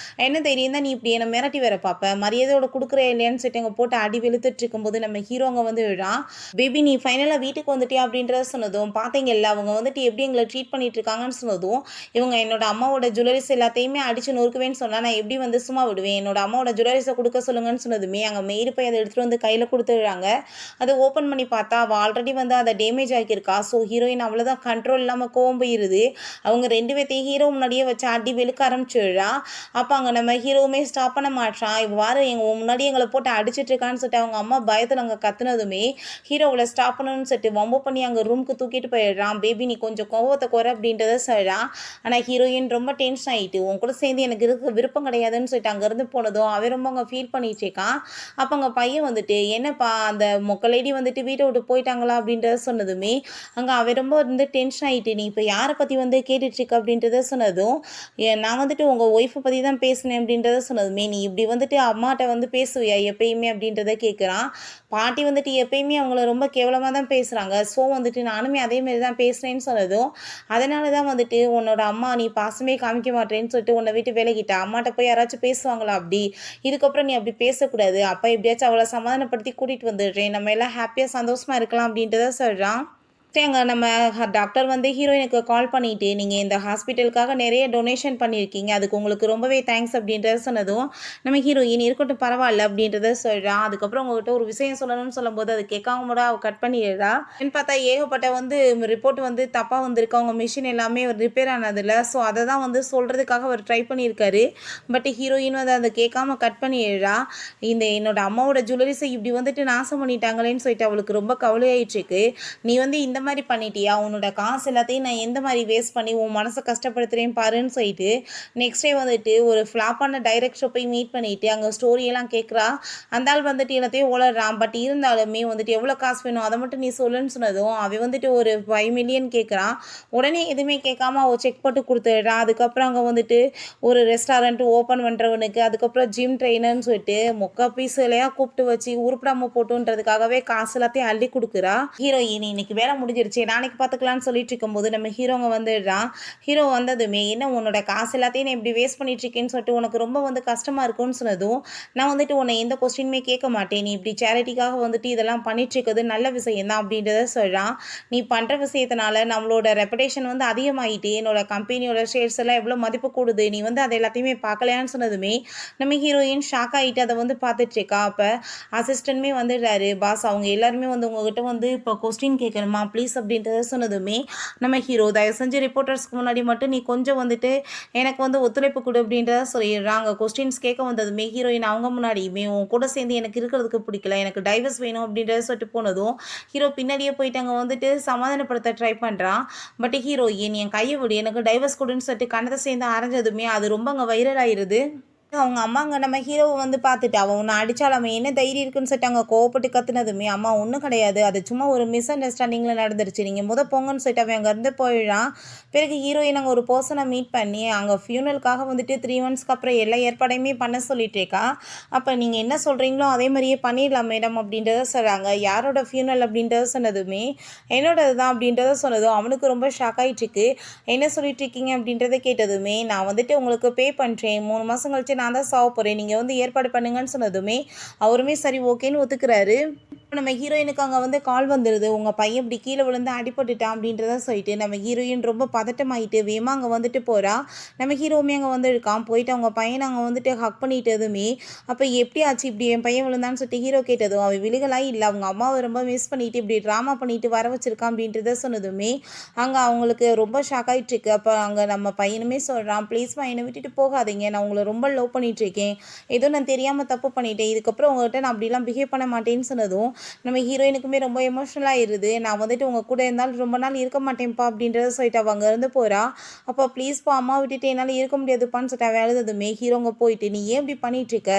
என்ன தெரியும் தான் நீ இப்படி என்னை மிரட்டி வேற பார்ப்ப, மரியாதையோட கொடுக்குற இல்லையான்னு சொல்லிட்டு அங்கே போட்டு அடி வெளுத்துட்டு இருக்கும்போது நம்ம ஹீரோங்க வந்து விழான். பேபி நீ ஃபைனலாக வீட்டுக்கு வந்துட்டியா அப்படின்றத சொன்னதும் பார்த்தீங்கல்ல அவங்க வந்துட்டு எப்படி எங்களை ட்ரீட் பண்ணிட்டு இருக்காங்கன்னு சொன்னதும் இவங்க என்னோட அம்மாவோட ஜுவல்லரிஸ் எல்லாத்தையுமே அடிச்சு நொறுக்குவேன்னு சொன்னால் நான் எப்படி வந்து சும்மா விடுவேன், என்னோட அம்மாவோட ஜுவல்லரிஸை கொடுக்க சொல்லுங்கன்னு சொன்னதுமே அங்கே மெய்டு போய் அதை எடுத்துகிட்டு வந்து கையில் கொடுத்துடுறாங்க. அதை ஓப்பன் பண்ணி பார்த்தா அவள் ஆல்ரெடி வந்து அதை டேமேஜ் ஆகியிருக்கா. ஸோ ஹீரோயின் அவ்வளோதான் கண்ட்ரோல் இல்லாமல் கோவம் போயிருது. அவங்க ரெண்டு பேர்த்தையும் ஹீரோ முன்னாடியே வச்சு அடி வெளுக்க ஆரம்பிச்சிடுறா. அப்போ அங்கே நம்ம ஹீரோவுமே ஸ்டாப் பண்ண மாட்டான். இவ்வாறு எங்கள் முன்னாடி எங்களை போட்டு அடிச்சிட்டு இருக்கான்னு சொல்லிட்டு அவங்க அம்மா பயத்தில் அங்கே கத்துனதுமே ஹீரோவில் ஸ்டாப் பண்ணணும்னு சொல்லிட்டு வம்பு பண்ணி அங்கே ரூமுக்கு தூக்கிட்டு போயிடுறான். பேபி நீ கொஞ்சம் கோவத்தை குறை அப்படின்றத சொல்கிறான். ஆனால் ஹீரோயின் ரொம்ப டென்ஷன் ஆகிட்டு உன் கூட சேர்ந்து எனக்கு இருக்க விருப்பம் கிடையாதுன்னு சொல்லிட்டு அங்கேருந்து போனதும் அவன் ரொம்ப அங்கே ஃபீல் பண்ணிட்டு இருக்கான். அப்போ அங்கே பையன் வந்துட்டு என்னப்பா அந்த மொக்கலேடி வந்துட்டு வீட்டை விட்டு போயிட்டாங்களா அப்படின்றத சொன்னதுமே அங்கே அவன் ரொம்ப வந்து டென்ஷன் ஆகிட்டு நீ இப்போ யாரை பற்றி வந்து கேட்டுட்ருக்க அப்படின்றத சொன்னதும் நான் வந்துட்டு உங்கள் ஒய்ஃபை பற்றி தான் பேசினேன் அப்படின்றத சொன்னதுமே நீ இப்படி வந்துட்டு அம்மாட்ட வந்து பேசுவியா எப்பயுமே அப்படின்றத கேட்குறான். பாட்டி வந்துட்டு எப்பயுமே அவங்கள ரொம்ப கேவலமாக தான் பேசுகிறாங்க. ஸோ வந்துட்டு நானுமே அதேமாரி தான் பேசுகிறேன்னு சொன்னதும் அதனால தான் வந்துட்டு உன்னோட அம்மா நீ பாசமே காமிக்க மாட்டேன்னு சொல்லிட்டு உன்னை வீட்டு வேலைக்கிட்ட அம்மாட்ட போய் யாராச்சும் பேசுவாங்களா அப்படி, இதுக்கப்புறம் நீ அப்படி பேசக்கூடாது, அப்போ எப்படியாச்சும் அவளை சமாதானப்படுத்தி கூட்டிகிட்டு வந்துடுறேன், நம்ம எல்லாம் ஹாப்பியாக சந்தோஷமாக இருக்கலாம் அப்படின்றத சொல்கிறான். அங்க நம்ம டாக்டர் வந்து ஹீரோயினுக்கு கால் பண்ணிட்டு, "நீங்க இந்த ஹாஸ்பிட்டலுக்காக நெறைய டொனேஷன் பண்ணியிருக்கீங்க. அதுக்கு உங்களுக்கு ரொம்பவே தேங்க்ஸ்" அப்படின்றத சொன்னதும், நம்ம ஹீரோயின் "இருக்கட்டும் பரவால்ல" அப்படின்றத சொல்றா. அதுக்கப்புறம் உங்ககிட்ட ஒரு விஷயம் சொல்லணும்னு சொல்லும்போது, அது கேட்காம கூட அவ கட் பண்ணிடுறா. ஏன்னு பார்த்தா ஏகப்பட்ட வந்து ரிப்போர்ட் வந்து தப்பா வந்திருக்கு. அவங்க மிஷின் எல்லாமே ரிப்பேர் ஆனதுல. ஸோ அத தான் வந்து சொல்றதுக்காக அவர் ட்ரை பண்ணியிருக்காரு. பட் ஹீரோயின் வந்து அத கேட்காம கட் பண்ணிடுறா. என்னோட அம்மாவோட ஜுவல்லரிஸ இப்படி வந்துட்டு நாசம் பண்ணிட்டாங்களேன்னு சொல்லிட்டு அவளுக்கு ரொம்ப கவலையாயிட்டுருக்கு. "நீ வந்து இந்த மாரி பண்ணிட்டியா? உன்னோட காசு எல்லாத்தையும் நான் எந்த மாரி வேஸ்ட் பண்ணி உன் மனச கஷ்டப்படுத்துறேன் பாருன்னு" சொல்லிட்டு, நெக்ஸ்ட் டே வந்துட்டு ஒரு ஃப்ளாப்பான டைரக்டர போய் மீட் பண்ணிட்டு, அங்க ஸ்டோரியெல்லாம் கேட்குறா. அந்த ஆள் வந்துட்டு எல்லாத்தையும் உளர்றான். பட் இருந்தாலுமே வந்துட்டு எவ்வளோ காசு வேணும்? அத மட்டும் நீ சொல்லுன்னு சொன்னதும், அவன் வந்துட்டு ஒரு 5,000,000 கேட்குறான். உடனே எதுவுமே கேட்காம அவ செக் போட்டு குடுத்துடுறா. அதுக்கப்புறம் அங்க வந்துட்டு ஒரு ரெஸ்டாரண்ட் ஓப்பன் பண்றவனுக்கு, அதுக்கப்புறம் ஜிம் ட்ரெய்னர்ன்னு சொல்லிட்டு மொக்க பீஸுகளையா கூப்பிட்டு வச்சு உருப்படாம போட்டுன்றதுக்காகவே காசு எல்லாத்தையும் அள்ளி குடுக்குறா. ஹீரோயின் இன்னைக்கு வேலை முடிஞ்சிருச்சு. நாளைக்கு பார்த்துக்கலான்னு சொல்லிட்டு இருக்கும்போது, நம்ம ஹீரோங்க வந்துடுறான். ஹீரோ வந்ததுமே, "என்ன உன்னோட காசு எல்லாத்தையும் நீ இப்படி வேஸ்ட் பண்ணிட்டு இருக்கேன்னு சொல்லிட்டு உனக்கு ரொம்ப வந்து கஷ்டமா இருக்குன்னு" சொன்னதும், "நான் வந்துட்டு உன்னை எந்த கொஸ்டினுமே கேட்க மாட்டேன். நீ இப்படி சேரிட்டிக்காக வந்துட்டு இதெல்லாம் பண்ணிட்டு இருக்கிறது நல்ல விஷயம் தான்" அப்படின்றத சொல்றான். "நீ பண்ற விஷயத்தினால நம்மளோட ரெப்புடேஷன் வந்து அதிகமாயிட்டு, என்னோட கம்பெனியோட ஷேர்ஸ் எல்லாம் எவ்வளோ மதிப்பு கூடுது. நீ வந்து அது எல்லாத்தையுமே பார்க்கலையான்னு" சொன்னதுமே, நம்ம ஹீரோயின் ஷாக் ஆயிட்டு அத வந்து பார்த்துட்டு இருக்கா. அப்ப அசிஸ்டன்ட்மே வந்துடுறாரு. "பாஸ் அவங்க எல்லாருமே வந்து உங்ககிட்ட வந்து இப்போ கொஸ்டின் கேட்கணுமா ப்ளீஸ்" அப்படின்றத சொன்னதுமே, நம்ம ஹீரோ "தயவு செஞ்சு ரிப்போர்ட்டர்ஸ்க்கு முன்னாடி மட்டும் நீ கொஞ்சம் வந்துட்டு எனக்கு வந்து ஒத்துழைப்பு குடு" அப்படின்றத சொல்லிடுறாங்க. கொஸ்டின்ஸ் கேட்க வந்ததுமே ஹீரோயின் அவங்க முன்னாடியுமே, "உன் கூட சேர்ந்து எனக்கு இருக்கிறதுக்கு பிடிக்கல. எனக்கு டைவர்ஸ் வேணும்" அப்படின்றத சொல்லிட்டு போனதும், ஹீரோ பின்னாடியே போயிட்டு அங்க வந்துட்டு சமாதானப்படுத்த ட்ரை பண்றான். பட் ஹீரோயின் "என் கைய விடு. எனக்கு டைவர்ஸ் குடுன்னு" சொல்லிட்டு கண்ணத்த சேர்ந்து அரைஞ்சதுமே, அது ரொம்ப அங்க வைரல் ஆயிருது. அவங்க அம்மாங்க நம்ம ஹீரோவ வந்து பார்த்துட்டு, "அவ உன்ன அடிச்சாளாமே, என்ன தைரியம் இருக்குன்னு" சொல்லிட்டு அங்க கோவப்பட்டு கத்துனதுமே, "அம்மா ஒண்ணும் கிடையாது. அது சும்மா ஒரு மிஸ் அண்டர்ஸ்டாண்டிங்ல நடந்துருச்சு. நீங்க போங்கன்னு" சொல்லிட்டு அவன் அங்கருந்து போயிடுறான். பிறகு ஹீரோயின் அங்க ஒரு பெர்சன மீட் பண்ணி, அங்க ஃபியூனலுக்காக வந்துட்டு 3 மந்த்ஸ்க்கு அப்புறம் எல்லா ஏற்பாடையுமே பண்ண சொல்லிட்டு இருக்கா. "அப்ப நீங்க என்ன சொல்றீங்களோ அதே மாரியே பண்ணிடலாம் மேடம்" அப்படின்றத சொல்றாங்க. "யாரோட ஃபியூனல்?" அப்படின்றத சொன்னதுமே, "என்னோடது தான்" அப்படின்றத சொன்னதும், அவனுக்கு ரொம்ப ஷாக் ஆயிட்டுருக்கு. "என்ன சொல்லிட்டு இருக்கீங்க?" அப்படின்றத கேட்டதுமே, "நான் வந்துட்டு உங்களுக்கு பே பண்றேன். 3 மாசம் கழிச்சு நான் தான் சாவப்போறேன். நீங்க வந்து ஏற்பாடு பண்ணுங்கன்னு" சொன்னதுமே, அவருமே சரி ஓகேன்னு ஒத்துக்கிறாரு. இப்ப நம்ம ஹீரோயினுக்கு அங்க வந்து கால் வந்துருது. "உங்க பையன் இப்படி கீழ விழுந்து அடிபட்டுட்டான்" அப்படின்றத சொல்லிட்டு, நம்ம ஹீரோயின் ரொம்ப பதட்டமாயிட்டு வேகமா அங்க வந்துட்டு போறா. நம்ம ஹீரோவுமே அங்க வந்து இருக்கான். போயிட்டு அவங்க பையன அங்க வந்துட்டு ஹக் பண்ணிட்டதுமே, "அப்ப எப்படி ஆச்சு? இப்படி என் பையன் விழுந்தான்னு" சொல்லிட்டு ஹீரோ கேட்டதும், "அவன் விழுகலாம் இல்ல. அவங்க அம்மாவ ரொம்ப மிஸ் பண்ணிட்டு இப்படி ட்ராமா பண்ணிட்டு வர வச்சிருக்கான்" அப்படின்றத சொன்னதுமே, அங்க அவங்களுக்கு ரொம்ப ஷாக் ஆயிட்டுருக்கு. அப்ப அங்க நம்ம பையனுமே சொல்றான், "ப்ளீஸ்மா என்னை விட்டுட்டு போகாதீங்க. நான் உங்கள ரொம்ப லவ் பண்ணிட்டுருக்கேன். ஏதோ நான் தெரியாம தப்பு பண்ணிட்டேன். இதுக்கப்புறம் உங்ககிட்ட நான் அப்படிலாம் பிஹேவ் பண்ண மாட்டேன்னு" சொன்னதும், நம்ம ஹீரோயினுக்குமே ரொம்ப எமோஷனல் ஆயிருது. "நான் வந்துட்டு உங்க கூட இருந்தாலும் ரொம்ப நாள் இருக்க மாட்டேன்ப்பா" அப்படின்றத சொல்லிட்டு அவ அங்கருந்து போறா. அப்ப "ப்ளீஸ்ப்பா அம்மா விட்டுட்டு என்னால இருக்க முடியாதுப்பான்னு" சொல்லிட்டு அவ அழுததுமே, ஹீரோங்க போயிட்டு, "நீ ஏன் இப்படி பண்ணிட்டுருக்க?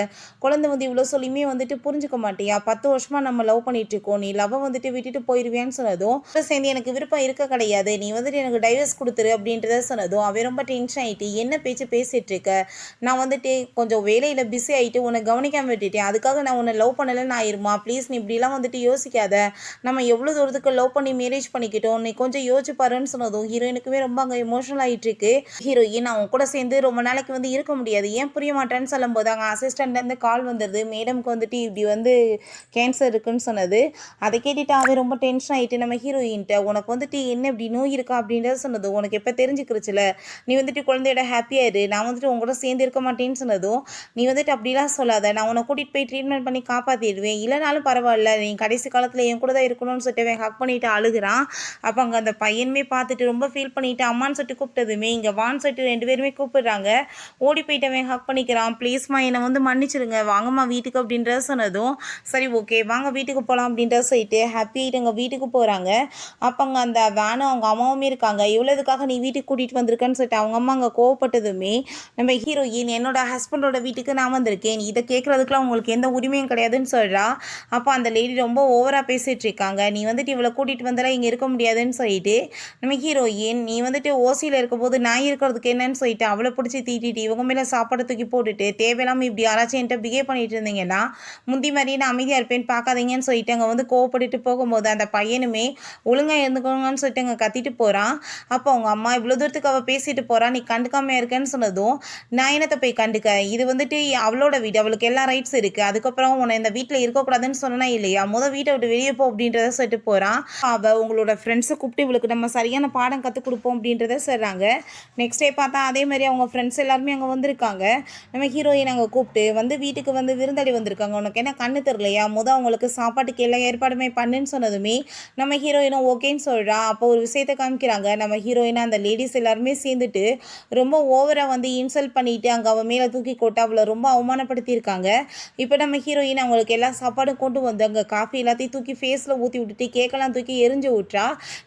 குழந்தை வந்து இவ்வளோ சொல்லியுமே வந்துட்டு புரிஞ்சுக்க மாட்டியா? 10 வருஷமா நம்ம லவ் பண்ணிட்டுருக்கோம். நீ லவ்வ வந்துட்டு விட்டுட்டு போயிருவியான்னு" சொன்னதும், "கூட சேர்ந்து எனக்கு விருப்பம் இருக்க கிடையாது. நீ வந்துட்டு எனக்கு டைவர்ஸ் குடுத்துரு" அப்படின்றத சொன்னதும், அவன் ரொம்ப டென்ஷன் ஆயிட்டு, "என்ன பேச்சு பேசிட்டுருக்க? நான் வந்துட்டு கொஞ்சம் வேலையில பிஸி ஆயிட்டு உன்ன கவனிக்காம விட்டுட்டேன். அதுக்காக நான் உன்ன லவ் பண்ணலன்னு ஆயிருமா? ப்ளீஸ் நீ இப்படிலாம் வந்துட்டு யோசிக்காத. நம்ம எவ்வளோ தூரத்துக்கு லவ் பண்ணி மேரேஜ் பண்ணிக்கிட்டோம். நீ கொஞ்சம் யோசிச்சு பாருன்னு" சொன்னதும், ஹீரோயினுக்குமே ரொம்ப அங்க எமோஷனல் ஆயிட்டுருக்கு. ஹீரோயின் "நான் உன் கூட சேர்ந்து ரொம்ப நாளைக்கு வந்து இருக்க முடியாது. ஏன் புரிய மாட்டேன்னு" சொல்லும்போது, அங்க அசிஸ்டன்ட்லேருந்து கால் வந்துருது. மேடம்க்கு வந்துட்டு இப்படி வந்து கேன்சர் இருக்குன்னு சொன்னது. அத கேட்டுட்டு அவன் ரொம்ப டென்ஷன் ஆயிட்டு நம்ம ஹீரோயின்ட்ட, "உனக்கு வந்துட்டு என்ன இப்படி நோய் இருக்கா?" அப்படின்றத சொன்னதும், "உனக்கு எப்ப தெரிஞ்சுக்கிருச்சுல. நீ வந்துட்டு குழந்தையோட ஹாப்பியா இரு. நான் வந்துட்டு உன் கூட சேர்ந்து இருக்க மாட்டேன்னு" சொன்னதும், "நீ வந்துட்டு அப்படிலாம் சொல்லாத. நான் உன்ன கூட்டிட்டு போய் ட்ரீட்மெண்ட் பண்ணி காப்பாத்திடுவேன். இல்லனாலும் பரவால்ல. நீ கடைசி காலத்துல என் கூட தான் இருக்கணும்னு" சொல்லிட்டு அவன் ஹக் பண்ணிட்டு அழுகுறான். அப்ப அங்க அந்த பையனுமே பார்த்துட்டு ரொம்ப ஃபீல் பண்ணிட்டு அம்மான்னு சொல்லிட்டு கூப்பிட்டதுமே, இங்க வான்னு சொல்லிட்டு 2 பேருமே கூப்பிடுறாங்க. ஓடி போயிட்டு அவன் ஹக் பண்ணிக்கிறான். "ப்ளீஸ்மா என்ன வந்து மன்னிச்சுருங்க. வாங்கம்மா வீட்டுக்கு" அப்படின்றத சொன்னதும், "சரி ஓகே வாங்க வீட்டுக்கு போலாம்" அப்படின்றத சொல்லிட்டு ஹாப்பி ஆயிட்டு அங்க வீட்டுக்கு போறாங்க. அப்ப அங்க அந்த வேனும் அவங்க அம்மாவுமே இருக்காங்க. "இவ்வளோ எதுக்காக நீ வீட்டுக்கு கூட்டிட்டு வந்திருக்கன்னு" சொல்லிட்டு அவங்க அம்மா அங்க கோவப்பட்டதுமே, நம்ம ஹீரோயின் "என்னோட ஹஸ்பண்டோட வீட்டுக்கு நான் வந்திருக்கேன். இத கேட்கறதுக்குலாம் உங்களுக்கு எந்த உரிமையும் கிடையாதுன்னு" சொல்றா. அப்ப அந்த லேடி ரொம்ப ஓவரா பேசிட்டு இருக்காங்க. "நீ வந்துட்டு இவள கூட்டிட்டு வந்தாலாம் இங்க இருக்க முடியாதுன்னு" சொல்லிட்டு, நம்ம ஹீரோயின் "நீ வந்துட்டு ஓசியில இருக்கும்போது நான் இருக்கிறதுக்கு என்னன்னு" சொல்லிட்டு அவள புடிச்சு திட்டிட்டு, இவங்க மேல சாப்பாட தூக்கி போட்டுட்டு, தேவையில்லாம இப்படி யாராச்சும் என்ட்ட பிஹேவ் பண்ணிட்டு இருந்தீங்கன்னா, முந்தி மாரியே நான் அமைதியா இருப்பேன்னு பார்க்காதீங்கன்னு சொல்லிட்டு அங்க வந்து கோவப்பட்டுட்டு போகும்போது, அந்த பையனுமே ஒழுங்கா இருந்துக்கோங்கன்னு சொல்லிட்டு அங்க கத்திட்டு போறான். அப்போ அவங்க அம்மா "இவ்வளோ தூரத்துக்கு அவ பேசிட்டு போறா. நீ கண்டுக்காமயா இருக்கன்னு" சொன்னதும், "நான் என்னத்த போய் கண்டுக்க? இது வந்துட்டு அவளோட வீடு. அவளுக்கு எல்லா ரைட்ஸ் இருக்கு. அதுக்கப்புறம் உன்ன இந்த வீட்ல இருக்கக்கூடாதுன்னு சொன்னனா இல்லையா? இல்லையா, வீட்டை விட்டு வெளியே போ அப்படின்றத சொல்லிட்டு போகிறான். உங்களோட ஃப்ரெண்ட்ஸை கூப்பிட்டு இவளுக்கு நம்ம சரியான பாடம் கற்றுக் கொடுப்போம் அப்படின்றத சொல்கிறாங்க. நெக்ஸ்ட் டே பார்த்தா அதே மாதிரி அவங்க ஃப்ரெண்ட்ஸ் எல்லாருமே அங்கே வந்திருக்காங்க. நம்ம ஹீரோயின் அங்கே கூப்பிட்டு வீட்டுக்கு விருந்தாளி வந்திருக்காங்க, உனக்கு என்ன கண்ணு தெரியலையா, அவங்களுக்கு சாப்பாட்டுக்கு எல்லா ஏற்பாடுமே பண்ணுன்னு சொன்னதுமே நம்ம ஹீரோயினும் ஓகேன்னு சொல்கிறா. அப்போ ஒரு விஷயத்தை காமிக்கிறாங்க. நம்ம ஹீரோயினை அந்த லேடிஸ் எல்லாருமே சேர்ந்துட்டு ரொம்ப ஓவராக இன்சல்ட் பண்ணிட்டு அங்கே அவன் மேலே தூக்கி போட்டு அவளை ரொம்ப அவமானப்படுத்தியிருக்காங்க. இப்போ நம்ம ஹீரோயின் அவங்களுக்கு எல்லா சாப்பாடும் கொண்டு வந்து அங்கே காஃபி எல்லாத்தையும் தூக்கி ஃபேஸில் ஊற்றி விட்டுட்டு கேக்கெல்லாம் தூக்கி எரிஞ்சு விட்றா.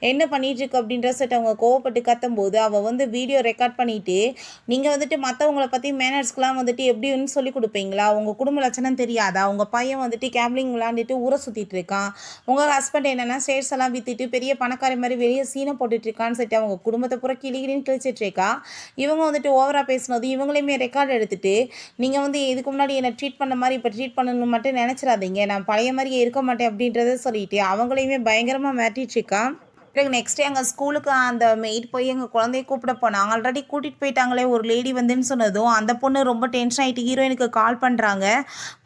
என்ன பண்ணிட்டு இருக்கு அப்படின்ற சொல்லிட்டு அவங்க கோவப்பட்டு கத்தும்போது அவள் வீடியோ ரெக்கார்ட் பண்ணிட்டு, நீங்கள் மற்றவங்கள பற்றி மேனர்ஸ்க்கெலாம் எப்படின்னு சொல்லி கொடுப்பீங்களா, உங்கள் குடும்ப லட்சணம் தெரியாதா, உங்கள் பையன் கேம்லிங் விளாண்டுட்டு ஊரை சுற்றிட்டு இருக்கான், உங்கள் ஹஸ்பண்ட் என்னென்னா ஸ்டேட்ஸ் எல்லாம் விற்றுட்டு பெரிய பணக்காரி மாதிரி வெளியே சீனை போட்டுட்ருக்கான்னு சொல்லிட்டு அவங்க குடும்பத்தை பூரா கிளிகிளின்னு கிழிச்சிட்ருக்கா. இவங்க ஓவராக பேசினது இவங்களையுமே ரெக்கார்ட் எடுத்துட்டு, நீங்கள் இதுக்கு முன்னாடி என்னை ட்ரீட் பண்ண மாதிரி இப்போ ட்ரீட் பண்ணணும்னு மட்டும் நினச்சிடாதீங்க, நான் பழைய மாதிரியே இருக்க மாட்டேன் அப்படின்றத சொல்லிட்டு அவங்களையுமே பயங்கரமாக மிரட்டிட்ருக்கா. பிறகு நெக்ஸ்ட் டே எங்கள் ஸ்கூலுக்கு அந்த மெய்ட் போய் எங்கள் குழந்தைய கூப்பிட போனாங்க. ஆல்ரெடி கூட்டிகிட்டு போயிட்டாங்களே ஒரு லேடி வந்துன்னு சொன்னதும் அந்த பொண்ணு ரொம்ப டென்ஷன் ஆகிட்டு ஹீரோயினுக்கு கால் பண்ணுறாங்க.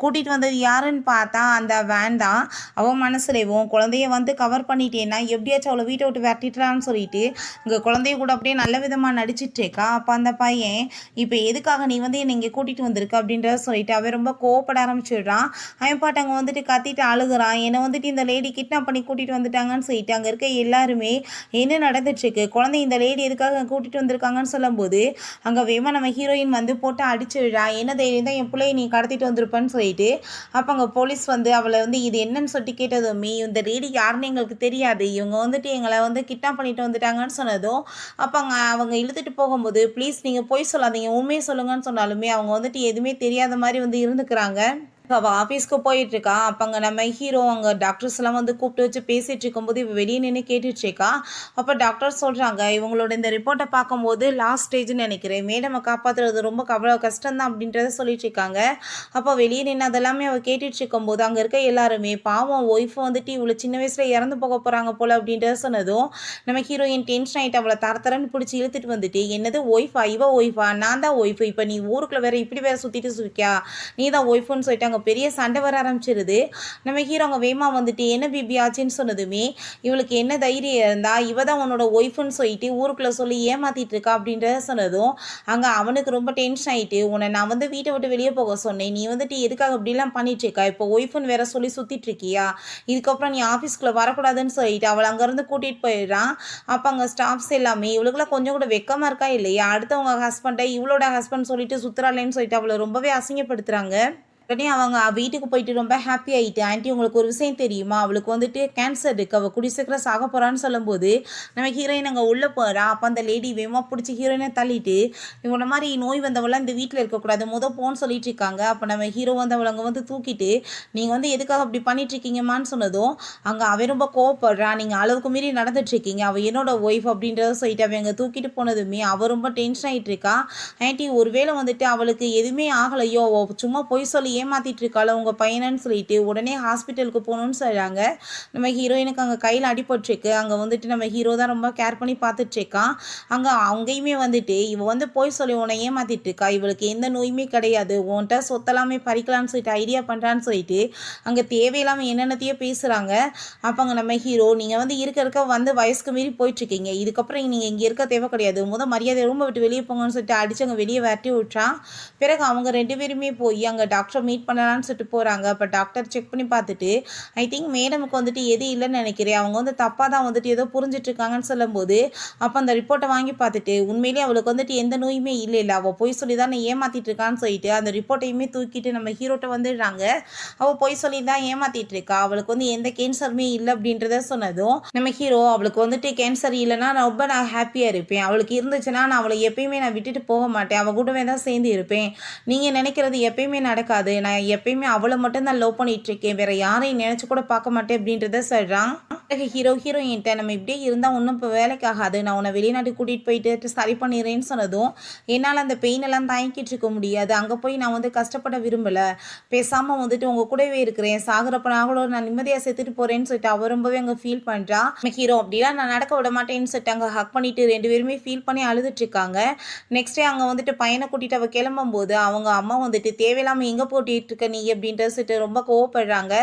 கூட்டிகிட்டு வந்தது யாருன்னு பார்த்தா அந்த வேன் தான். அவன் மனசுலேயும் குழந்தைய கவர் பண்ணிட்டேன்னா எப்படியாச்சும் அவளை வீட்டை விட்டு விரட்டிடலான்னு சொல்லிட்டு இங்கே குழந்தைய கூட அப்படியே நல்ல விதமாக நடிச்சிட்ருக்கா. அப்போ அந்த பையன் இப்போ எதுக்காக நீ என்னை இங்கே கூட்டிகிட்டு வந்திருக்க அப்படின்றத சொல்லிட்டு அவன் ரொம்ப கோவப்பட ஆரம்பிச்சிடுறான். அவன் பாட்டு அங்கே கத்திட்டு அழுகுறான். என்னை இந்த லேடி கிட்னாப் பண்ணி கூட்டிகிட்டு வந்துட்டாங்கன்னு சொல்லிட்டு அங்கே இருக்க எல்லாரும் என்ன நடந்துட்டுருக்கு, குழந்தை இந்த லேடி எதுக்காக கூட்டிகிட்டு வந்திருக்காங்கன்னு சொல்லும்போது அங்கே வேமா நம்ம ஹீரோயின் போட்டு அடிச்சுடுறா. என்ன தைரியம் தான் என் பிள்ளையை நீ கடத்திட்டு வந்திருப்பேன்னு சொல்லிட்டு. அப்போ அங்கே போலீஸ் அவளை இது என்னன்னு சொல்லிட்டு கேட்டதுமே இந்த லேடி யாருன்னு எங்களுக்கு தெரியாது, இவங்க எங்களை கிட்னாப் பண்ணிட்டு வந்துட்டாங்கன்னு சொன்னதும் அப்போ அவங்க இழுத்துட்டு போகும்போது ப்ளீஸ் நீங்கள் போய் சொல்லாதீங்க உண்மையை சொல்லுங்கன்னு சொன்னாலுமே அவங்க எதுவுமே தெரியாத மாதிரி இருந்துக்கிறாங்க. அவள் ஆஃபீஸ்க்கு போயிட்டுருக்கா. அப்போ அங்கே நம்ம ஹீரோ அங்கே டாக்டர்ஸ் எல்லாம் கூப்பிட்டு வச்சு பேசிகிட்டு இருக்கும்போது இவள் வெளியே நின்று கேட்டுட்ருக்கா. அப்போ டாக்டர் சொல்கிறாங்க இவங்களோட இந்த ரிப்போர்ட்டை பார்க்கும்போது லாஸ்ட் ஸ்டேஜ்னு நினைக்கிறேன், மேடமை காப்பாற்றுறது ரொம்ப கஷ்டம்தான் அப்படின்றத சொல்லிட்டு இருக்காங்க. அப்போ வெளியே நின்று அதெல்லாமே அவள் கேட்டுட்டு இருக்கும்போது அங்கே இருக்க எல்லாருமே பாவம் ஒய்ஃப் இவ்வளோ சின்ன வயசில் இறந்து போக போகிறாங்க போல் அப்படின்றத சொன்னதும் நம்ம ஹீரோயின் டென்ஷன் ஆகிட்டு அவளை தரன்னு பிடிச்சி இழுத்துட்டு என்னது ஒய்ஃபா, இவ ஒய்ஃபா, நான் தான் ஒய்ஃபு, இப்போ நீ ஊருக்குள்ளே வேற இப்படி வேற சுற்றிட்டு சுற்றியா, நீ தான் ஒய்ஃபுன்னு சொல்லிட்டு பெரிய சண்டை வர ஆரம்பிச்சிருது. நம்ம ஹீரோ அங்கே வேமா என்ன பிபி ஆச்சுன்னு சொன்னதுமே இவளுக்கு என்ன தைரியம் இருந்தா இவ தான் உன்னோட ஒய்ஃப்னு சொல்லிட்டு ஊருக்குள்ள சொல்லி ஏமாத்திட்டு இருக்கா அப்படின்றத சொன்னதும் அங்கே அவனுக்கு ரொம்ப டென்ஷன் ஆகிட்டு, உன்னை நான் வீட்டை விட்டு வெளியே போக சொன்னேன், நீ எதுக்காக இப்படிலாம் பண்ணிட்டு இருக்கா, இப்போ ஒய்ஃப்னு வேற சொல்லி சுற்றிட்டு இருக்கியா, இதுக்கப்புறம் நீ ஆஃபீஸ்க்குள்ளே வரக்கூடாதுன்னு சொல்லிட்டு அவளை அங்கேருந்து கூட்டிகிட்டு போயிடுறான். அப்போ அங்கே ஸ்டாஃப்ஸ் எல்லாமே இவளுக்குலாம் கொஞ்சம் கூட வெக்கமாக இருக்கா இல்லையா, அடுத்தவங்க ஹஸ்பண்டை இவளோட ஹஸ்பண்ட் சொல்லிட்டு சுற்றுறாளேன்னு சொல்லிட்டு அவளை ரொம்பவே அசிங்கப்படுத்துகிறாங்க. உடனே அவங்க வீட்டுக்கு போயிட்டு ரொம்ப ஹாப்பி ஆகிட்டு, ஆண்டி உங்களுக்கு ஒரு விஷயம் தெரியுமா, அவளுக்கு கேன்சர் இருக்குது, அவள் குடி சீக்கிரம் சாக போகிறான்னு சொல்லும்போது நம்ம ஹீரோயின் அங்கே உள்ளே போகிறா. அப்போ அந்த லேடி வேகமாக பிடிச்சி ஹீரோயினை தள்ளிட்டு இவன மாதிரி நோய் வந்தவளாம் இந்த வீட்டில் இருக்கக்கூடாது போன்னு சொல்லிட்டு இருக்காங்க. அப்போ நம்ம ஹீரோ அவளை அங்கே தூக்கிட்டு நீங்கள் எதுக்காக அப்படி பண்ணிட்டுருக்கீங்கம்மான்னு சொன்னதும் அங்கே அவன் ரொம்ப கோவப்படுறா. நீங்கள் அளவுக்கு மீறி நடந்துட்டுருக்கீங்க, அவள் என்னோட ஒய்ஃப் அப்படின்றத சொல்லிட்டு அவன் அங்கே தூக்கிட்டு போனதுமே அவள் ரொம்ப டென்ஷன் ஆகிட்டு இருக்கா. ஆண்டி ஒருவேளை அவளுக்கு எதுவுமே ஆகலையோ, சும்மா பொய் சொல்லி ஏமாத்திட்டு இருக்காள உங்கள் பையனன்னு சொல்லிட்டு உடனே ஹாஸ்பிட்டலுக்கு போகணும்னு சொல்கிறாங்க. நம்ம ஹீரோயினுக்கு அங்கே கையில் அடிபட்டுருக்கு. அங்கே நம்ம ஹீரோ தான் ரொம்ப கேர் பண்ணி பார்த்துட்ருக்கான். அங்கேயுமே இவ போய் சொல்லி உன்னை ஏமாத்திட்டு இருக்கா, இவளுக்கு எந்த நோயுமே கிடையாது, உன்கிட்ட சொத்தெல்லாமே பறிக்கலான்னு சொல்லிட்டு ஐடியா பண்ணுறான்னு சொல்லிட்டு அங்கே தேவையில்லாமல் என்னென்னத்தையோ பேசுகிறாங்க. அப்போ அங்கே நம்ம ஹீரோ நீங்கள் இருக்க வயசுக்கு மீறி போயிட்டுருக்கீங்க, இதுக்கப்புறம் நீங்கள் இங்கே இருக்க தேவை கிடையாது, மரியாதை ரூமை விட்டு வெளியே போங்கன்னு சொல்லிட்டு அடிச்சு அங்கே வெளியே விரட்டி விட்டுறான். பிறகு அவங்க 2 பேருமே போய் அங்கே டாக்டர் மீட் பண்ணலான்னு சொல்லிட்டு போகிறாங்க. அப்போ டாக்டர் செக் பண்ணி பார்த்துட்டு ஐ திங்க் மேடமுக்கு எது இல்லைன்னு நினைக்கிறேன், அவங்க தப்பாக தான் ஏதோ புரிஞ்சிட்ருக்காங்கன்னு சொல்லும்போது அப்போ அந்த ரிப்போர்ட்டை வாங்கி பார்த்துட்டு உண்மையிலேயே அவளுக்கு எந்த நோயுமே இல்லை, அவள் பொய் சொல்லி தான் ஏமாற்றிட்டு இருக்கான்னு சொல்லிட்டு அந்த ரிப்போர்ட்டையுமே தூக்கிட்டு நம்ம ஹீரோட்ட வந்துடுறாங்க. அவள் பொய் சொல்லி தான் ஏமாற்றிட்டு இருக்கா, அவளுக்கு எந்த கேன்சருமே இல்லை அப்படின்றத சொன்னதும் நம்ம ஹீரோ அவளுக்கு கேன்சர் இல்லைன்னா ரொம்ப நான் ஹாப்பியாக இருப்பேன், அவளுக்கு இருந்துச்சுன்னா நான் அவளை எப்பயுமே நான் விட்டுட்டு போக மாட்டேன், அவள் கூடவே தான் சேர்ந்து இருப்பேன், நீங்கள் நினைக்கிறது எப்பயுமே நடக்காது, நான் எப்பயுமே அவளை மட்டும் தான் லவ் பண்ணிட்டு இருக்கேன், வேற யாரையும் நினைச்சு கூட பார்க்க மாட்டேன் அப்படின்றத சொல்றான். பிறகு ஹீரோயின்ட்ட நம்ம இப்படியே இருந்தால் ஒன்றும் இப்போ வேலைக்கு ஆகாது, நான் உன்னை வெளிநாட்டுக்கு கூட்டிகிட்டு போயிட்டு சரி பண்ணிடுறேன்னு சொன்னதும், என்னால் அந்த பெயின் எல்லாம் தாங்கிட்டு இருக்க முடியாது, அங்கே போய் நான் வந்து கஷ்டப்பட விரும்பலை, பேசாமல் வந்துட்டு உங்கள் கூடவே இருக்கிறேன், சாகுறப்ப நாங்களும் நான் நிம்மதியாக செத்துட்டு போகிறேன்னு சொல்லிட்டு அவள் ரொம்பவே அங்கே ஃபீல் பண்ணுறா. நம்ம ஹீரோ அப்படிலாம் நான் நடக்க விட மாட்டேன்னு சொல்லிட்டு அங்கே ஹக் பண்ணிட்டு 2 பேருமே ஃபீல் பண்ணி அழுதுட்டு இருக்காங்க. நெக்ஸ்ட் டே அங்கே வந்துட்டு பையனை கூட்டிகிட்டு அவள் கிளம்பும்போது அவங்க அம்மா வந்துட்டு தேவையில்லாமல் எங்கே போட்டிட்டு இருக்க நீ அப்படின்ட்டு சொல்லிட்டு ரொம்ப கோவப்படுறாங்க.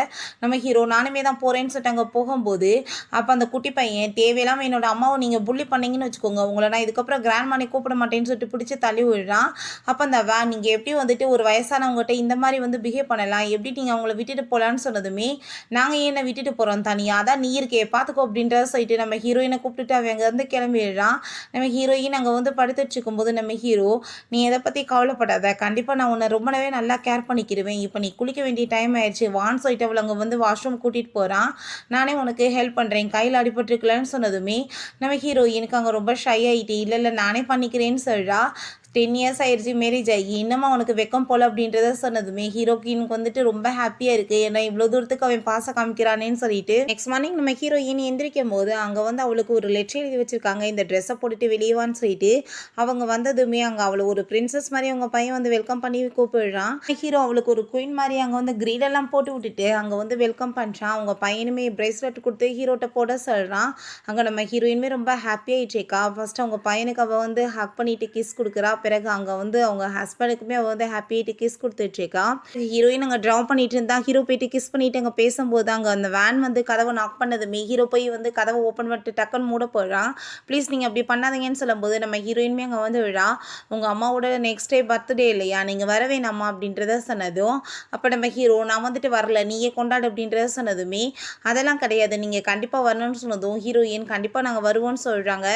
நம்ம ஹீரோ நானுமே தான் போகிறேன்னு சொல்லிட்டு அங்கே போகும்போது அப்போ அந்த குட்டி பையன் தேவையில்லாமல் என்னோட அம்மாவை நீங்கள் புள்ளி பண்ணீங்கன்னு வச்சுக்கோங்க, உங்களை நான் இதுக்கப்புறம் கிராண்ட் மானே கூப்பிட மாட்டேன்னு சொல்லிட்டு பிடிச்சி தள்ளி விடுறான். அப்போ அந்த நீங்கள் எப்படி வந்துட்டு ஒரு வயசானவங்ககிட்ட இந்த மாதிரி வந்து பிஹேவ் பண்ணலாம், எப்படி நீங்கள் அவங்கள விட்டுட்டு போகலான்னு சொன்னதுமே, நாங்கள் ஏன்னை விட்டுட்டு போகிறோம் தனியாக, அதான் நீ இருக்கே பார்த்துக்கோ அப்படின்றத சொல்லிட்டு நம்ம ஹீரோயினை கூப்பிட்டுட்டு அவன் அங்கேருந்து கிளம்பிடுறான். நம்ம ஹீரோயின் அங்கே வந்து படுத்துட்டு இருக்கும்போது நம்ம ஹீரோ, நீ எதை பற்றி கவலைப்படாத, கண்டிப்பாக நான் உன்னை ரொம்பவே நல்லா கேர் பண்ணிக்கிடுவேன், இப்போ நீ குளிக்க வேண்டிய டைம் ஆயிடுச்சு வான்னு சொல்லிட்டு அவள் அங்கே வந்து வாஷ்ரூம் கூட்டிகிட்டு போகிறான். நானே உனக்கு ஹெல்ப் பண்ணுறேன், கையில் அடிபட்டுருக்கலன்னு சொன்னதுமே நம்ம ஹீரோயினுக்கு அங்கே ரொம்ப ஷை ஆகிட்டு, இல்லை இல்லை நானே பண்ணிக்கிறேன்னு சொல்கிறா. 10 இயர்ஸ் ஆயிடுச்சு மேரேஜ் ஆகி, இன்னமும் அவனுக்கு வெக்கம் போல் அப்படின்றத சொன்னதுமே ஹீரோயினுக்கு வந்துட்டு ரொம்ப ஹாப்பியாக இருக்குது, ஏன்னா இவ்வளோ தூரத்துக்கு அவன் பாசம் காமிக்கிறானேன்னு சொல்லிட்டு. நெக்ஸ்ட் மார்னிங் நம்ம ஹீரோயின் எந்திரிக்கும் போது அங்கே வந்து அவளுக்கு ஒரு லெட்டர் எழுதி வச்சுருக்காங்க, இந்த ட்ரெஸ்ஸை போட்டுட்டு வெளியேவான்னு சொல்லிட்டு. அவங்க வந்ததுமே அங்கே அவளை ஒரு பிரின்சஸ் மாதிரி அவங்க பையன் வந்து வெல்கம் பண்ணி கூப்பிடுறான். ஹீரோ அவளுக்கு ஒரு குயின் மாதிரி அங்கே வந்து கிரீடெல்லாம் போட்டு விட்டுட்டு அங்கே வந்து வெல்கம் பண்ணுறான். அவங்க பையனுமே பிரேஸ்லெட் கொடுத்து ஹீரோட்ட போட சொல்கிறான். அங்கே நம்ம ஹீரோயினுமே ரொம்ப ஹாப்பியாகிட்டேக்கா. ஃபர்ஸ்ட் அவங்க பையனுக்கு அவள் வந்து ஹக் பண்ணிட்டு கிஸ் கொடுக்குறா. பிறகு அங்கே வந்து அவங்க ஹஸ்பண்டுக்குமே அவள் வந்து ஹாப்பியாகிட்டு கிஸ் கொடுத்துட்ருக்கா. ஹீரோயின் அங்கே ட்ரா பண்ணிட்டு இருந்தா. ஹீரோ போயிட்டு கிஸ் பண்ணிட்டு அங்கே பேசும்போது அங்கே அந்த வேன் வந்து கதவை நாக் பண்ணதுமே ஹீரோ போய் வந்து கதவை ஓப்பன் பண்ணிட்டு டக்குன்னு மூட போகிறான். ப்ளீஸ் நீங்கள் அப்படி பண்ணாதீங்கன்னு சொல்லும்போது நம்ம ஹீரோயினுமே அங்கே வந்து விழா, உங்கள் அம்மாவோட நெக்ஸ்ட் டே பர்த்டே இல்லையா, நீங்கள் வர வேணாமா அப்படின்றத சொன்னதும், அப்போ நம்ம ஹீரோ நான் வந்துட்டு வரல நீயே கொண்டாடு அப்படின்றத சொன்னதுமே, அதெல்லாம் கிடையாது நீங்கள் கண்டிப்பாக வரணும்னு சொன்னதும் ஹீரோயின் கண்டிப்பாக நாங்கள் வருவோம்னு சொல்கிறாங்க.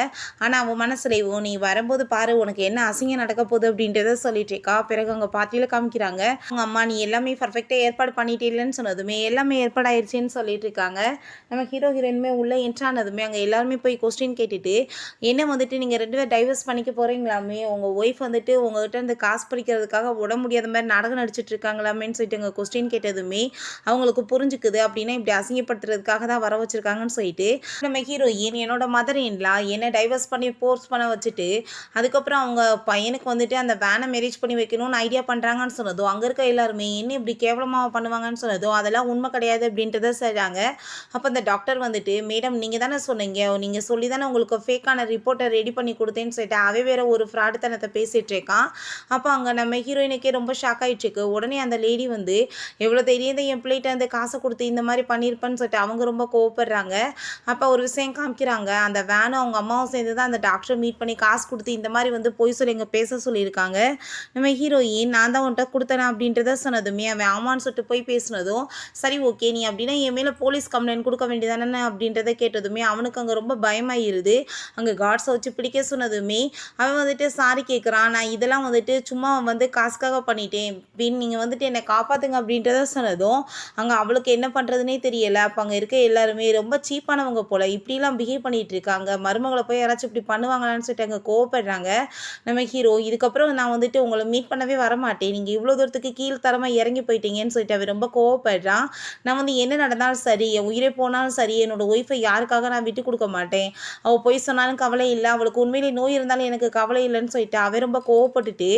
ஆனால் அவன் மனசுலேயும் நீ வரும்போது பாரு உனக்கு என்ன அசிங்கம் நடக்க போகுது அப்படின்றத சொல்லிட்டு இருக்கா. பிறகு அங்கே பாட்டியில் காமிக்கிறாங்க, அவங்க அம்மா நீ எல்லாமே பர்ஃபெக்டாக ஏற்பாடு பண்ணிட்டே இல்லைன்னு சொன்னதுமே எல்லாமே ஏற்பாடாயிருச்சுன்னு சொல்லிட்டு இருக்காங்க. நம்ம ஹீரோயினுமே உள்ளே என்ட்ரானதுமே அங்கே எல்லாருமே போய் கொஸ்டின் கேட்டுட்டு, என்ன வந்துட்டு நீங்கள் 2 பேர் டைவர்ஸ் பண்ணிக்க போகிறீங்களாமே, உங்கள் ஒய்ஃப் வந்துட்டு உங்கள்கிட்ட இந்த காசு படிக்கிறதுக்காக உட முடியாத மாதிரி நாடகம் நடிச்சிட்டு இருக்காங்களாமேன்னு சொல்லிட்டு அங்கே கொஸ்டின் கேட்டதுமே அவங்களுக்கு புரிஞ்சுக்குது, அப்படின்னா இப்படி அசிங்கப்படுத்துறதுக்காக தான் வர வச்சிருக்காங்கன்னு சொல்லிட்டு. நம்ம ஹீரோயின் என்னோட மதர் இன்லா என்ன டைவர்ஸ் பண்ணி ஃபோர்ஸ் பண்ண வச்சுட்டு அதுக்கப்புறம் அவங்க பையனுக்கு வந்துட்டு அந்த வேனை மேரேஜ் பண்ணி வைக்கணும்னு ஐடியா பண்ணுறாங்கன்னு சொன்னதும் அங்கே இருக்க எல்லாருமே என்ன இப்படி கேவலமாக பண்ணுவாங்கன்னு சொன்னதும் அதெல்லாம் உண்மை கிடையாது அப்படின்றத சொல்கிறாங்க. அப்போ அந்த டாக்டர் வந்துட்டு, மேடம் நீங்கள் தானே சொன்னீங்க, நீங்கள் சொல்லி தானே உங்களுக்கு ஃபேக்கான ரிப்போர்ட்டை ரெடி பண்ணி கொடுத்தேன்னு சொல்லிட்டு அவே வேற ஒரு ஃப்ராடுத்தனத்தை பேசிகிட்டு இருக்கான். அப்போ அங்கே நம்ம ஹீரோயினுக்கே ரொம்ப ஷாக் ஆகிட்டுருக்கு. உடனே அந்த லேடி வந்து எவ்வளோ தைரியம் என் பிள்ளைகிட்ட அந்த காசை கொடுத்து இந்த மாதிரி பண்ணியிருப்பேன்னு சொல்லிட்டு அவங்க ரொம்ப கோவப்படுறாங்க. அப்போ ஒரு விஷயம் காமிக்கிறாங்க, அந்த வேனும் அவங்க அம்மாவும் சேர்ந்து தான் அந்த டாக்டரை மீட் பண்ணி காசு கொடுத்து இந்த மாதிரி வந்து போய் சொல்லி இங்கே பேச சொல்லியிருக்காங்க. நம்ம ஹீரோயின் நான் தான் உன்ட்ட கொடுத்தேன் அப்படின்றத சொன்னதுமே அவன் ஆமான்னு சொல்லிட்டு போய் பேசினதும், சரி ஓகே நீ அப்படின்னா என் மேலே போலீஸ் கம்ப்ளைண்ட் கொடுக்க வேண்டியதானே அப்படின்றத கேட்டதுமே அவனுக்கு அங்கே ரொம்ப பயமாயிருது. அங்கே கார்ட்ஸை வச்சு பிடிக்க சொன்னதுமே அவன் வந்துட்டு சாரி கேட்குறான், நான் இதெல்லாம் வந்துட்டு சும்மா வந்து காசுக்காக பண்ணிட்டேன், நீங்கள் வந்துட்டு என்னை காப்பாற்றுங்க அப்படின்றத சொன்னதும் அங்கே அவளுக்கு என்ன பண்ணுறதுனே தெரியலை. அப்போ அங்கே இருக்க எல்லாருமே ரொம்ப சீப்பானவங்க போல் இப்படிலாம் பிஹேவ் பண்ணிகிட்டு இருக்காங்க, மருமகளை போய் யாராச்சும் இப்படி பண்ணுவாங்களான்னு சொல்லிட்டு அங்கே கோவப்படுறாங்க. நம்ம ஹீரோ இதுக்கப்புறம் நான் வந்துட்டு உங்களை மீட் பண்ணவே வரமாட்டேன், நீங்கள் இவ்வளோ தூரத்துக்கு கீழ்த்தரமாக இறங்கி போயிட்டீங்கன்னு சொல்லிட்டு அவன் ரொம்ப கோவப்படுறான். நான் வந்து என்ன நடந்தாலும் சரி, என் உயிரே போனாலும் சரி, என்னோடய ஒய்ஃபை யாருக்காக நான் விட்டு கொடுக்க மாட்டேன், அவள் பொய் சொன்னாலும் கவலை இல்லை, அவளுக்கு உண்மையிலே நோய் இருந்தாலும் எனக்கு கவலை இல்லைன்னு சொல்லிட்டு அவன் ரொம்ப கோவப்பட்டுட்டு,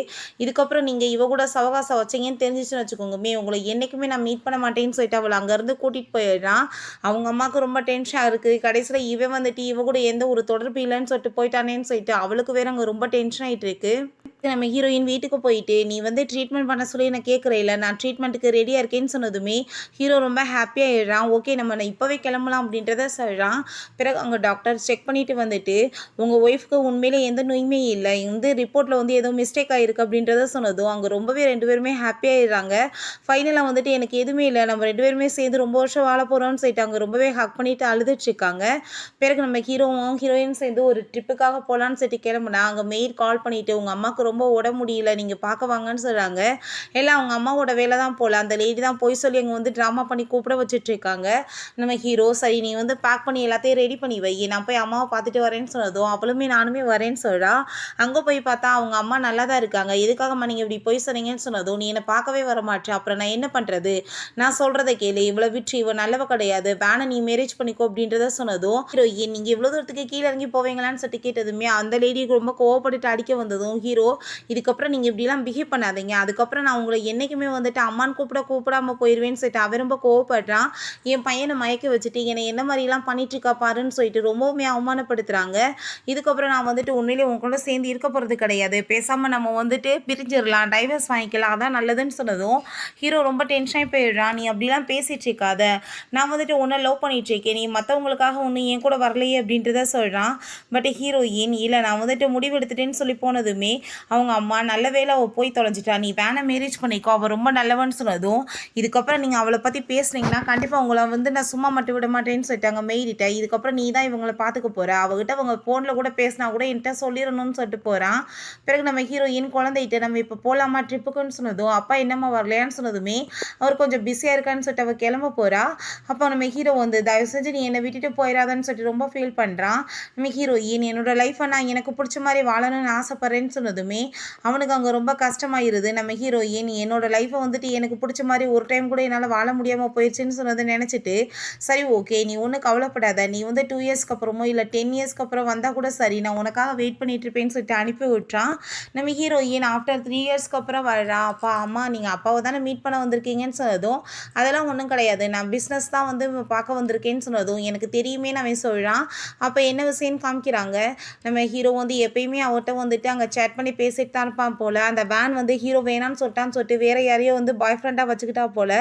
இதுக்கப்புறம் நீங்கள் இவ கூட சவகாசம் வச்சிங்கன்னு தெரிஞ்சிச்சுன்னு வச்சுக்கோங்கமே உங்களை என்றைக்குமே நான் மீட் பண்ண மாட்டேன்னு சொல்லிட்டு அவளை அங்கேருந்து கூட்டிகிட்டு போயிடுறான். அவங்க அம்மாவுக்கு ரொம்ப டென்ஷனாக இருக்குது. கடைசியில் இவன் வந்துட்டு இவ கூட எந்த ஒரு தொடர்பு இல்லைன்னு சொல்லிட்டு போயிட்டானேன்னு சொல்லிட்டு அவளுக்கு வேற அங்கே ரொம்ப டென்ஷன் ஆகிட்டு இருக்கு. நம்ம ஹீரோயின் வீட்டுக்கு போயிட்டு நீ வந்து ட்ரீட்மெண்ட் பண்ண சொல்லி நான் கேட்குறேன், நான் ட்ரீட்மெண்ட்டுக்கு ரெடியாக இருக்கேன்னு சொன்னதுமே ஹீரோ ரொம்ப ஹாப்பியாகிடுறான். ஓகே நம்ம இப்போவே கிளம்பலாம் அப்படின்றத சொல்கிறான். பிறகு அங்கே டாக்டர் செக் பண்ணிவிட்டு வந்துட்டு உங்கள் ஒய்ஃப்க்கு உண்மையிலே எந்த நோயுமே இல்லை, இந்த ரிப்போர்ட்டில் வந்து ஏதோ மிஸ்டேக் ஆகிருக்கு அப்படின்றத சொன்னதும் அங்கே ரொம்பவே 2 பேருமே ஹாப்பியாகிடுறாங்க. ஃபைனலாக வந்துட்டு எனக்கு எதுவுமே இல்லை, நம்ம 2 பேருமே சேர்ந்து ரொம்ப வருஷம் வாழ போகிறோம்னு சொல்லிட்டு அங்கே ரொம்பவே ஹக் பண்ணிவிட்டு அழுதுட்ருக்காங்க. பிறகு நம்ம ஹீரோவும் ஹீரோயின் சேர்ந்து ஒரு ட்ரிப்புக்காக போகலான்னு சொல்லிட்டு கிளம்புனா அங்கே மெயில் கால் பண்ணிவிட்டு உங்கள் அம்மாவுக்கு ரொம்ப உடம்பு முடியல, நீங்கள் பார்க்க வாங்கன்னு சொல்கிறாங்க. எல்லாம் அவங்க அம்மாவோட வேலை தான் போல். அந்த லேடி தான் போய் சொல்லி அங்கே வந்து ட்ராமா பண்ணி கூப்பிட வச்சுட்ருக்காங்க. நம்ம ஹீரோ சரி நீ வந்து பேக் பண்ணி எல்லாத்தையும் ரெடி பண்ணி வை, நான் போய் அம்மாவை பார்த்துட்டு வரேன்னு சொன்னதும் அவளுமே நானுமே வரேன்னு சொல்கிறா. அங்கே போய் பார்த்தா அவங்க அம்மா நல்லா தான் இருக்காங்க. எதுக்காகம்மா நீங்கள் இப்படி போய் சொன்னீங்கன்னு சொன்னதும், நீ என்னை பார்க்கவே வர மாட்டேன், அப்புறம் நான் என்ன பண்ணுறது, நான் சொல்கிறத கேளு, இவ்வளோ விட்டு இவ நல்லவ கிடையாது, வேணா நீ மேரேஜ் பண்ணிக்கோ அப்படின்றத சொன்னதும் ஹீரோயின் நீங்கள் இவ்வளோ தூரத்துக்கு கீழே இறங்கி போவீங்களான்னு சொல்லிட்டு கேட்டதுமே அந்த லேடிக்கு ரொம்ப கோவப்பட்டுட்டு அடிக்க வந்ததும் ஹீரோ இதுக்கப்புறம் நீங்கள் இப்படிலாம் பிஹேவ் பண்ணாதீங்க, அதுக்கப்புறம் நான் உங்களை என்றைக்குமே வந்துட்டு அம்மான்னு கூப்பிடாம போயிடுவேன்னு சொல்லிட்டு அவன் ரொம்ப கோவப்படுறான். என் பையனை மயக்க வச்சுட்டு என்னை என்ன மாதிரிலாம் பண்ணிட்டு இருக்கா பாருன்னு சொல்லிட்டு ரொம்பவுமே அவமானப்படுத்துகிறாங்க. இதுக்கப்புறம் நான் வந்துட்டு உண்மையிலே உங்க கூட சேர்ந்து இருக்க போகிறது கிடையாது, பேசாமல் நம்ம வந்துட்டு பிரிஞ்சிடலாம், டைவர்ஸ் வாங்கிக்கலாம், அதான் நல்லதுன்னு சொன்னதும் ஹீரோ ரொம்ப டென்ஷனாகி போயிடுறான். நீ அப்படிலாம் பேசிட்டு இருக்காத, நான் வந்துட்டு உன்னை லவ் பண்ணிட்டு இருக்கேன், நீ மற்றவங்களுக்காக ஒன்று என் கூட வரலையே அப்படின்றத சொல்கிறான். பட் ஹீரோயின் இல்லை நான் வந்துட்டு முடிவு எடுத்துட்டேன்னு சொல்லி போனதுமே அவங்க அம்மா நல்ல வேலை அவள் போய் தொலைஞ்சிட்டா, நீ வேணா மேரேஜ் பண்ணிக்கோ, அவள் ரொம்ப நல்லவன்னு சொன்னதும் இதுக்கப்புறம் நீங்கள் அவளை பற்றி பேசுனீங்கன்னா கண்டிப்பாக உங்களை வந்து நான் சும்மா மட்டும் விட மாட்டேன்னு சொல்லிட்டாங்க மெய்டிட்ட. இதுக்கப்புறம் நீ தான் இவங்களை பார்த்துக்க போகிற, அவகிட்ட அவங்க ஃபோனில் கூட பேசினா கூட என்கிட்ட சொல்லிடணும்னு சொல்லிட்டு போகிறான். பிறகு நம்ம ஹீரோயின் குழந்தைகிட்ட நம்ம இப்போ போகலாமா ட்ரிப்புக்குன்னு சொன்னதும் அப்பா என்னம்மா வரலையான்னு சொன்னதுமே அவர் கொஞ்சம் பிஸியாக இருக்கான்னு சொல்லிட்டு அவள் கிளம்ப போகிறா. அப்போ நம்ம ஹீரோ வந்து தயவு செஞ்சு நீ என்னை விட்டுட்டு போயிடாதான்னு சொல்லிட்டு ரொம்ப ஃபீல் பண்ணுறான். நம்ம ஹீரோயின் என்னோட லைஃப்பை நான் எனக்கு பிடிச்ச மாதிரி வாழணும்னு ஆசைப்பட்றேன்னு சொன்னதுமே அவனுக்கு அங்கே ரொம்ப கஷ்டமாயிருது. நம்ம ஹீரோயின் என்னோட லைஃப்பை வந்துட்டு எனக்கு பிடிச்ச மாதிரி ஒரு டைம் கூட என்னால் வாழ முடியாமல் போயிடுச்சுன்னு சொன்னதை நினச்சிட்டு சரி ஓகே நீ ஒன்றும் கவலைப்படாத, நீ வந்து 2 இயர்ஸ்க்கு அப்புறமோ இல்லை 10 இயர்ஸ்க்கு அப்புறம் வந்தால் கூட சரி, நான் உனக்காக வெயிட் பண்ணிட்டு இருப்பேன்னு சொல்லிட்டு அனுப்பி விட்டுறான். நம்ம ஹீரோயின் ஆஃப்டர் 3 இயர்ஸ்க்கு அப்புறம் வர்றா. அப்பா அம்மா நீங்கள் அப்பாவை தானே மீட் பண்ண வந்திருக்கீங்கன்னு சொன்னதும் அதெல்லாம் ஒன்றும் கிடையாது, நான் பிஸ்னஸ் தான் வந்து பார்க்க வந்திருக்கேன்னு சொன்னதும் எனக்கு தெரியுமே அவன் சொல்கிறான். அப்போ என்ன விஷயம்னு காமிக்கிறாங்க. நம்ம ஹீரோ வந்து எப்பயுமே அவர்கிட்ட வந்துட்டு அங்கே சேட் பண்ணி பேசிட்டு தான் இருப்பான் போல். அந்த வேன் வந்து ஹீரோ வேணான்னு சொல்லிட்டு வேறு யாரையோ வந்து பாய் ஃப்ரெண்டாக வச்சுக்கிட்டா போல்.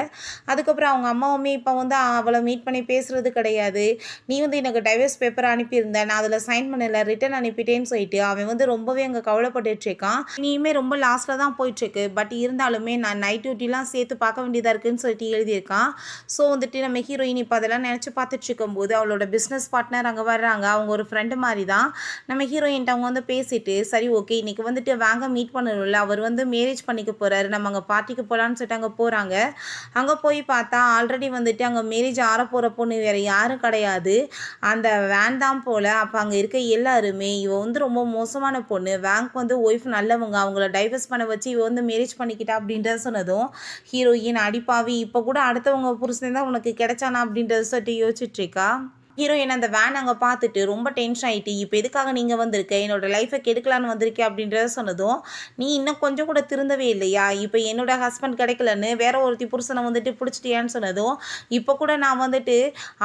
அதுக்கப்புறம் அவங்க அம்மாவுமே இப்போ வந்து அவளை மீட் பண்ணி பேசுகிறது கிடையாது. நீ வந்து எனக்கு டைவர்ஸ் பேப்பர் அனுப்பியிருந்தேன், நான் அதில் சைன் பண்ணலை, ரிட்டன் அனுப்பிட்டேன்னு சொல்லிட்டு அவன் வந்து ரொம்பவே அங்கே கவலைப்பட்டுருக்கான். இனிமே ரொம்ப லாஸ்ட்டில் தான் போயிட்டுருக்கு, பட் இருந்தாலுமே நான் நைட் டியூட்டிலாம் சேர்த்து பார்க்க வேண்டியதாக இருக்குதுன்னு சொல்லிட்டு எழுதியிருக்கான். ஸோ வந்துட்டு நம்ம ஹீரோயின் இப்போ அதெல்லாம் நினச்சி பார்த்துட்டு இருக்கும்போது அவளோட பிஸ்னஸ் பார்ட்னர் அங்கே வர்றாங்க. அவங்க ஒரு ஃப்ரெண்டு மாதிரி தான். நம்ம ஹீரோயின்ட்ட அவங்க வந்து பேசிட்டு சரி ஓகே இன்றைக்கி வந்துட்டு வாங்க மீட் பண்ணணும்ல, அவர் வந்து மேரேஜ் பண்ணிக்க போகிறாரு, நம்ம அங்கே பார்ட்டிக்கு போகலான்னு சொல்லிட்டு அங்கே போகிறாங்க. அங்கே போய் பார்த்தா ஆல்ரெடி வந்துட்டு அங்கே மேரேஜ் ஆற போகிற பொண்ணு வேறு யாரும் கிடையாது, அந்த வேன் தான் போல். அப்போ அங்கே இருக்க எல்லாருமே இவ வந்து ரொம்ப மோசமான பொண்ணு, வேங்க் வந்து ஒய்ஃப் நல்லவங்க, அவங்கள டைவர்ஸ் பண்ண வச்சு இவ வந்து மேரேஜ் பண்ணிக்கிட்டா அப்படின்றத சொன்னதும் ஹீரோயின் அடிப்பாவி இப்போ கூட அடுத்தவங்க புருஷன் தான் உனக்கு கிடைச்சானா அப்படின்றத சொல்லிட்டு யோசிச்சுட்ருக்கா. ஹீரோயின் அந்த வேன் அங்கே பார்த்துட்டு ரொம்ப டென்ஷன் ஆகிட்டு இப்போ எதுக்காக நீங்கள் வந்திருக்க, என்னோட லைஃப்பை கெடுக்கலான்னு வந்திருக்கேன் அப்படின்றத சொன்னதும் நீ இன்னும் கொஞ்சம் கூட திருந்தவே இல்லையா, இப்போ என்னோட ஹஸ்பண்ட் கிடைக்கலன்னு வேற ஒருத்தி புருஷனை வந்துட்டு பிடிச்சிட்டியான்னு சொன்னதும் இப்போ கூட நான் வந்துட்டு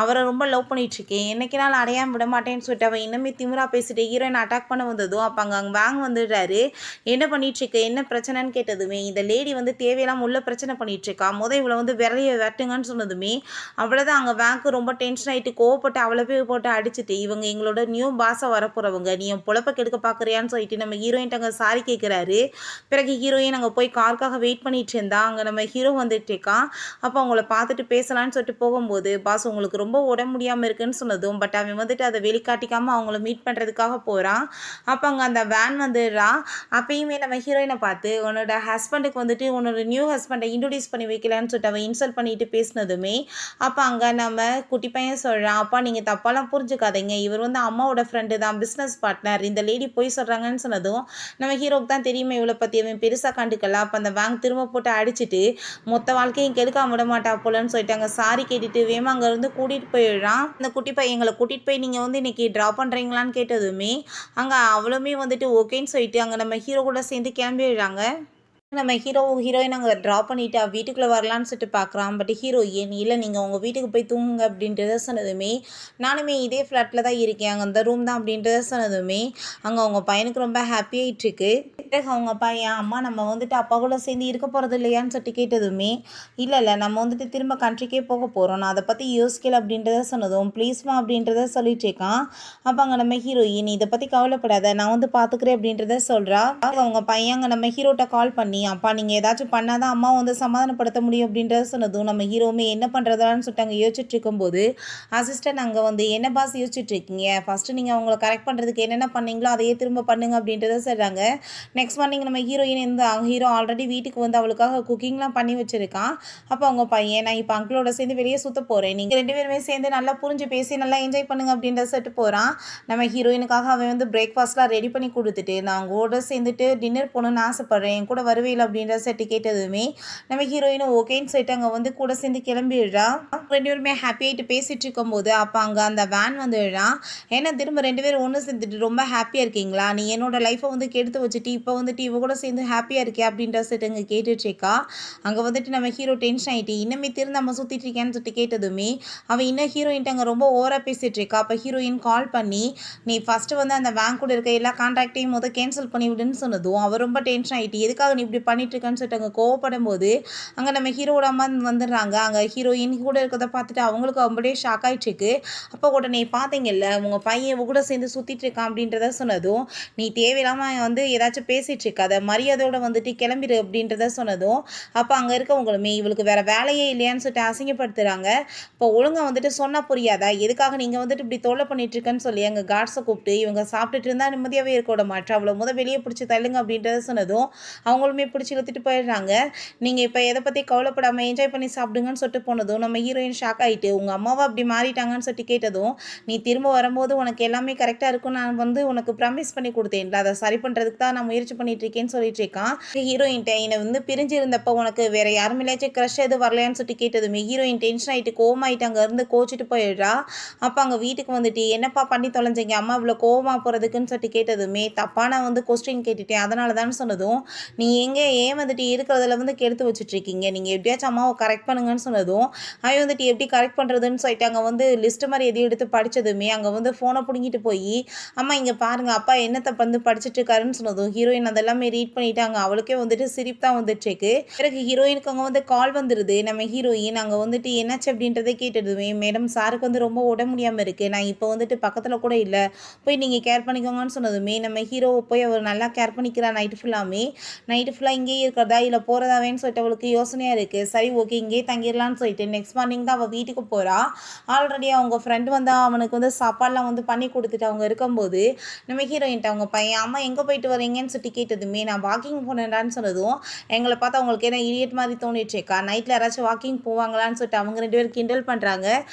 அவரை ரொம்ப லவ் பண்ணிகிட்ருக்கேன், என்னைக்குனாலும் அடையாமல் விட மாட்டேன்னு சொல்லிட்டு அவன் இன்னுமே திமிரா பேசிட்டு ஹீரோயின் அட்டாக் பண்ண வந்ததும் அப்போ அங்கே வேங் வந்துடுறாரு. என்ன பண்ணிகிட்ருக்க என்ன பிரச்சனைன்னு கேட்டதுமே இந்த லேடி வந்து தேவையில்லாமல் உள்ள பிரச்சனை பண்ணிகிட்ருக்கா, இவளை வந்து விரைய வெட்டுங்கன்னு சொன்னதுமே அவ்வளோதான் அங்கே வேங்க்கு ரொம்ப டென்ஷன் ஆகிட்டு கோவப்பட்டு அவளை போய் போட்டு அடிச்சுட்டு இவங்க எங்களோட நியூ பாஸை வரப்போகிறவங்க, நீ என் பொழப்ப கெடுக்க பார்க்குறியான்னு சொல்லிட்டு நம்ம ஹீரோயின்ட்டு அங்கே சாரி கேட்குறாரு. பிறகு ஹீரோயின் அங்கே போய் காருக்காக வெயிட் பண்ணிட்டு இருந்தா. அங்கே நம்ம ஹீரோ வந்துட்டு இருக்கான். அப்போ அவங்கள பார்த்துட்டு பேசலான்னு சொல்லிட்டு போகும்போது பாஸ் உங்களுக்கு ரொம்ப உடம்பு முடியாமல் இருக்குன்னு சொன்னதும் பட் அவன் வந்துட்டு அதை வெளிக்காட்டிக்காமல் அவங்கள மீட் பண்ணுறதுக்காக போகிறான். அப்போ அங்கே அந்த வேன் வந்துடுறா. அப்பயுமே நம்ம ஹீரோயினை பார்த்து உன்னோட ஹஸ்பண்டுக்கு வந்துட்டு உன்னோட நியூ ஹஸ்பண்டை இன்ட்ரடியூஸ் பண்ணி வைக்கலான்னு சொல்லிட்டு அவன் இன்சல்ட் பண்ணிட்டு பேசினதுமே அப்போ அங்கே நம்ம குட்டி பையன் சொல்கிறான், அப்பா நீங்கள் தப்பாலாம் புரிஞ்சுக்காதீங்க, இவர் வந்து அம்மாவோட ஃப்ரெண்டு தான், பிஸ்னஸ் பார்ட்னர், இந்த லேடி போய் சொல்கிறாங்கன்னு சொன்னதும் நம்ம ஹீரோக்கு தான் தெரியுமே இவளை பற்றி அவன் பெருசாக கண்டுக்கல. அப்போ அந்த பேங்க் திரும்ப போட்டு அடிச்சுட்டு மொத்த வாழ்க்கையும் கெடுக்காம விட மாட்டா போலன்னு சொல்லிட்டு அங்கே சாரி கேட்டுட்டு வேமா அங்கேருந்து கூட்டிகிட்டு போயிடுறான். அந்த குட்டி பையங்களை கூட்டிகிட்டு போய் நீங்கள் வந்து இன்றைக்கி ட்ரா பண்ணுறீங்களான்னு கேட்டதுமே அங்கே அவளுமே வந்துட்டு ஓகேன்னு சொல்லிட்டு அங்கே நம்ம ஹீரோ கூட சேர்ந்து கிளம்பிடுறாங்க. நம்ம ஹீரோயின் அங்கே ட்ரா பண்ணிவிட்டு வீட்டுக்குள்ளே வரலான்னு சொல்லிட்டு பார்க்குறான். பட் ஹீரோயின் இல்லை நீங்கள் உங்கள் வீட்டுக்கு போய் தூங்குங்க அப்படின்றத சொன்னதுமே நானுமே இதே ஃப்ளாட்டில் தான் இருக்கேன், அங்கே அந்த ரூம் தான் அப்படின்றத சொன்னதுமே அங்கே அவங்க பையனுக்கு ரொம்ப ஹாப்பி ஆகிட்டுருக்கு. பிறகு அவங்க பையன் அம்மா நம்ம வந்துட்டு அப்பா கூட சேர்ந்து இருக்க போகிறது இல்லையான்னு சொல்லிட்டு கேட்டதுமே இல்லை நம்ம வந்துட்டு திரும்ப கண்ட்ரிக்கே போக போகிறோம், நான் அதை பற்றி யோசிக்கல அப்படின்றத சொன்னதும் ப்ளீஸ்மா அப்படின்றத சொல்லிட்டு இருக்கான். அப்போ அங்கே நம்ம ஹீரோயின் இதை பற்றி கவலைப்படாத நான் வந்து பார்த்துக்கிறேன் அப்படின்றத சொல்கிறா. அவங்க பையன் அங்கே நம்ம ஹீரோட்ட கால் பண்ணி அப்பா நீங்கள் ஏதாச்சும் பண்ணால் தான் அம்மா வந்து சமாதானப்படுத்த முடியும் அப்படின்றத சொன்னதும் நம்ம ஹீரோவுமே என்ன பண்ணுறதான்னு சொல்லிட்டு அங்கே யோசிச்சுட்டு இருக்கும்போது அசிஸ்டன்ட் அங்கே வந்து என்ன பாஸ் யோசிச்சுட்டு இருக்கீங்க, ஃபஸ்ட்டு நீங்கள் அவங்கள கரெக்ட் பண்ணுறதுக்கு என்னென்ன பண்ணீங்களோ அதையே திரும்ப பண்ணுங்க அப்படின்றத சொல்கிறாங்க. நெக்ஸ்ட் மார்னிங் நம்ம ஹீரோயின் ஹீரோ ஆல்ரெடி வீட்டுக்கு வந்து அவளுக்காக குக்கிங்லாம் பண்ணி வச்சுருக்கான். அப்போ அவங்க பையன் நான் இப்போ அங்கிளோட சேர்ந்து வெளியே சுற்ற போகிறேன், நீங்கள் 2 பேருமே சேர்ந்து நல்லா புரிஞ்சு பேசி நல்லா என்ஜாய் பண்ணுங்க அப்படின்றத சொல்லிட்டு போகிறான். நம்ம ஹீரோயினுக்காக அவன் வந்து பிரேக்ஃபாஸ்ட்லாம் ரெடி பண்ணி கொடுத்துட்டு நான் உங்களோட சேர்ந்துட்டு டின்னர் போகணுன்னு ஆசைப்பட்றேன், என் கூட வருவேல அப்படின்ற சொல்லிட்டு கேட்டதுமே நம்ம ஹீரோயினும் ஓகேன்னு சொல்லிட்டு அங்கே வந்து கூட சேர்ந்து கிளம்பிடுறா. 2 பேருமே ஹாப்பி ஆகிட்டு பேசிகிட்டு இருக்கும்போது அப்போ அங்கே அந்த வேன் வந்துடுறா. ஏன்னா திரும்ப 2 பேரும் ஒன்று சேர்ந்துட்டு ரொம்ப ஹாப்பியாக இருக்கீங்களா, நீ என்னோட லைஃப்பை வந்து கெடுத்து வச்சுட்டு இப்போ வந்துட்டு இவ கூட சேர்ந்து ஹாப்பியாக இருக்கே அப்படின்ற சொல்லிட்டு அங்கே கேட்டுட்ருக்கா. அங்கே வந்துட்டு நம்ம ஹீரோ டென்ஷன் ஆகிட்டு இன்னமே திருந்து நம்ம சுற்றிட்டு இருக்கேன்னு சொல்லிட்டு கேட்டதுமே அவன் இன்னும் ஹீரோயின்ட்டு அங்கே ரொம்ப ஓவராக பேசிகிட்டு இருக்கா. அப்போ ஹீரோயின் கால் பண்ணி நீ ஃபஸ்ட்டு வந்து அந்த பேங்க் கூட இருக்க எல்லா கான்ட்ராக்டையும் கேன்சல் பண்ணி விடுன்னு சொன்னதும் அவர் ரொம்ப டென்ஷன் ஆகிட்டு எதுக்காக நீ இப்படி பண்ணிட்டு இருக்கான்னு சொல்லிட்டு அங்கே கோவப்படும் போது அங்கே நம்ம ஹீரோட அம்மா வந்துடுறாங்க. அங்கே ஹீரோயின் கூட இருக்கிறத பார்த்துட்டு அவங்களுக்கு அப்படியே ஷாக் ஆகிட்டு இருக்கு. அப்போ உடனே பார்த்தீங்கல்ல உங்கள் பையன் கூட சேர்ந்து சுற்றிட்டு இருக்கான் அப்படின்றத சொன்னதும் நீ தேவையில்லாமல் வந்து ஏதாச்சும் பேசிகிட்டு இருக்காத, மரியாதையோடு வந்துட்டு கிளம்பிடு அப்படின்றத சொன்னதும் அப்போ அங்கே இருக்கவங்களுமே இவளுக்கு வேறு வேலையே இல்லையான்னு சொல்லிட்டு அசிங்கப்படுத்துகிறாங்க. இப்போ ஒழுங்காக வந்துட்டு சொன்னால் புரியாதா, எதுக்காக நீங்கள் வந்துட்டு இப்படி தொல்லை பண்ணிட்டு இருக்கேன்னு சொல்லி அங்கே கார்ட்ஸை கூப்பிட்டு இவங்க சாப்பிட்டுட்டு இருந்தால் நிம்மதியாகவே இருக்க விட மாட்டா, அவ்வளோ வெளியே பிடிச்சி தள்ளுங்க அப்படின்றத சொன்னதும் அவங்களுமே பிடிச்சி இழுத்துட்டு போயிடுறாங்க. நீங்கள் இப்போ எதை பற்றி கவலைப்படாமல் என்ஜாய் பண்ணி சாப்பிடுங்கன்னு சொல்லிட்டு போனதும் நம்ம ஹீரோயின் ஷாக் ஆகிட்டு உங்கள் அம்மாவை அப்படி மாறிட்டாங்கன்னு சொல்லிட்டு கேட்டதும் நீ திரும்ப வரும்போது உனக்கு எல்லாமே கரெக்டாக இருக்கும், நான் வந்து உனக்கு ப்ராமிஸ் பண்ணி கொடுத்தேன்ல, அதை சரி பண்ணுறதுக்கு தான் நான் முயற்சி பண்ணிட்டு இருக்கேன்னு சொல்லிட்டு இருக்கான். ஹீரோயின்ட்ட என்னை வந்து பிரிஞ்சு இருந்தப்போ உனக்கு வேறு யாருமேலாச்சும் க்ரஷ் எதுவும் வரலையான்னு சொல்லிட்டு கேட்டதுமே ஹீரோயின் டென்ஷன் ஆகிட்டு கோவமாயிட்டு அங்கேருந்து கோச்சிட்டு போயிடுறா. அப்போ அங்கே வீட்டுக்கு வந்துட்டு என்னப்பா பண்ணி தொலைஞ்சிங்க அம்மா இவ்வளோ கோவமாக போகிறதுக்குன்னு சொல்லிட்டு கேட்டதுமே தப்பான வந்து கொஸ்டின் கேட்டுட்டேன் அதனால தான் சொன்னதும் நீ எங்கே ஏன் வந்துட்டு இருக்கிறதுல வந்து கெடுத்து வச்சுட்ருக்கீங்க, நீங்கள் எப்படியாச்சும் அம்மாவை கரெக்ட் பண்ணுங்கன்னு சொன்னதும் அவன் வந்துட்டு எப்படி கரெக்ட் பண்ணுறதுன்னு சொல்லிட்டு அங்கே வந்து லிஸ்ட்டு மாதிரி எதையும் எடுத்து படித்ததுமே அங்கே வந்து ஃபோனை பிடிங்கிட்டு போய் அம்மா இங்கே பாருங்கள் அப்பா என்னத்தை வந்து படிச்சுட்டு இருக்காருன்னு சொன்னதும் ஹீரோயின் அதெல்லாமே ரீட் பண்ணிட்டாங்க. அவளுக்கே வந்துட்டு சிரிப்பு தான் வந்துட்டுருக்கு. பிறகு ஹீரோயினுக்கு அங்கே வந்து கால் வந்துடுது. நம்ம ஹீரோயின் அங்கே வந்துட்டு என்னாச்சு அப்படின்றத கேட்டதுமே மேடம் சாருக்கு வந்து ரொம்ப உடம்பு முடியாமல் இருக்குது, நான் இப்போ வந்துட்டு பக்கத்தில் கூட இல்லை, போய் நீங்கள் கேர் பண்ணிக்கோங்கன்னு சொன்னதுமே நம்ம ஹீரோவை போய் அவர் நல்லா கேர் பண்ணிக்கிறா. நைட்டு ஃபுல்லாக இங்கேயே இருக்கிறதா இல்லை போகிறதாவேன்னு சொல்லிட்டு அவளுக்கு யோசனையாக இருக்குது. சரி ஓகே இங்கேயே தங்கிடலான்னு சொல்லிட்டு நெக்ஸ்ட் மார்னிங் தான் அவள் வீட்டுக்கு போகிறா. ஆல்ரெடி அவங்க ஃப்ரெண்டு வந்து அவனுக்கு வந்து சாப்பாடெலாம் வந்து பண்ணி கொடுத்துட்டு அவங்க இருக்கும்போது நம்ம ஹீரோயின்ட்ட அவங்க பையன் அம்மா எங்கே போயிட்டு வரீங்கன்னு சொல்லிட்டு கேட்டதுமே நான் வாக்கிங் போனேன்டான்னு சொன்னதும் எங்களை பார்த்தா அவங்களுக்கு என்ன இடியட் மாதிரி தோணிடுச்சேக்கா, நைட்டில் யாராச்சும் வாக்கிங் போவாங்களான்னு சொல்லிட்டு அவங்க 2 பேரும் கிண்டல் பண்ணுறாங்க.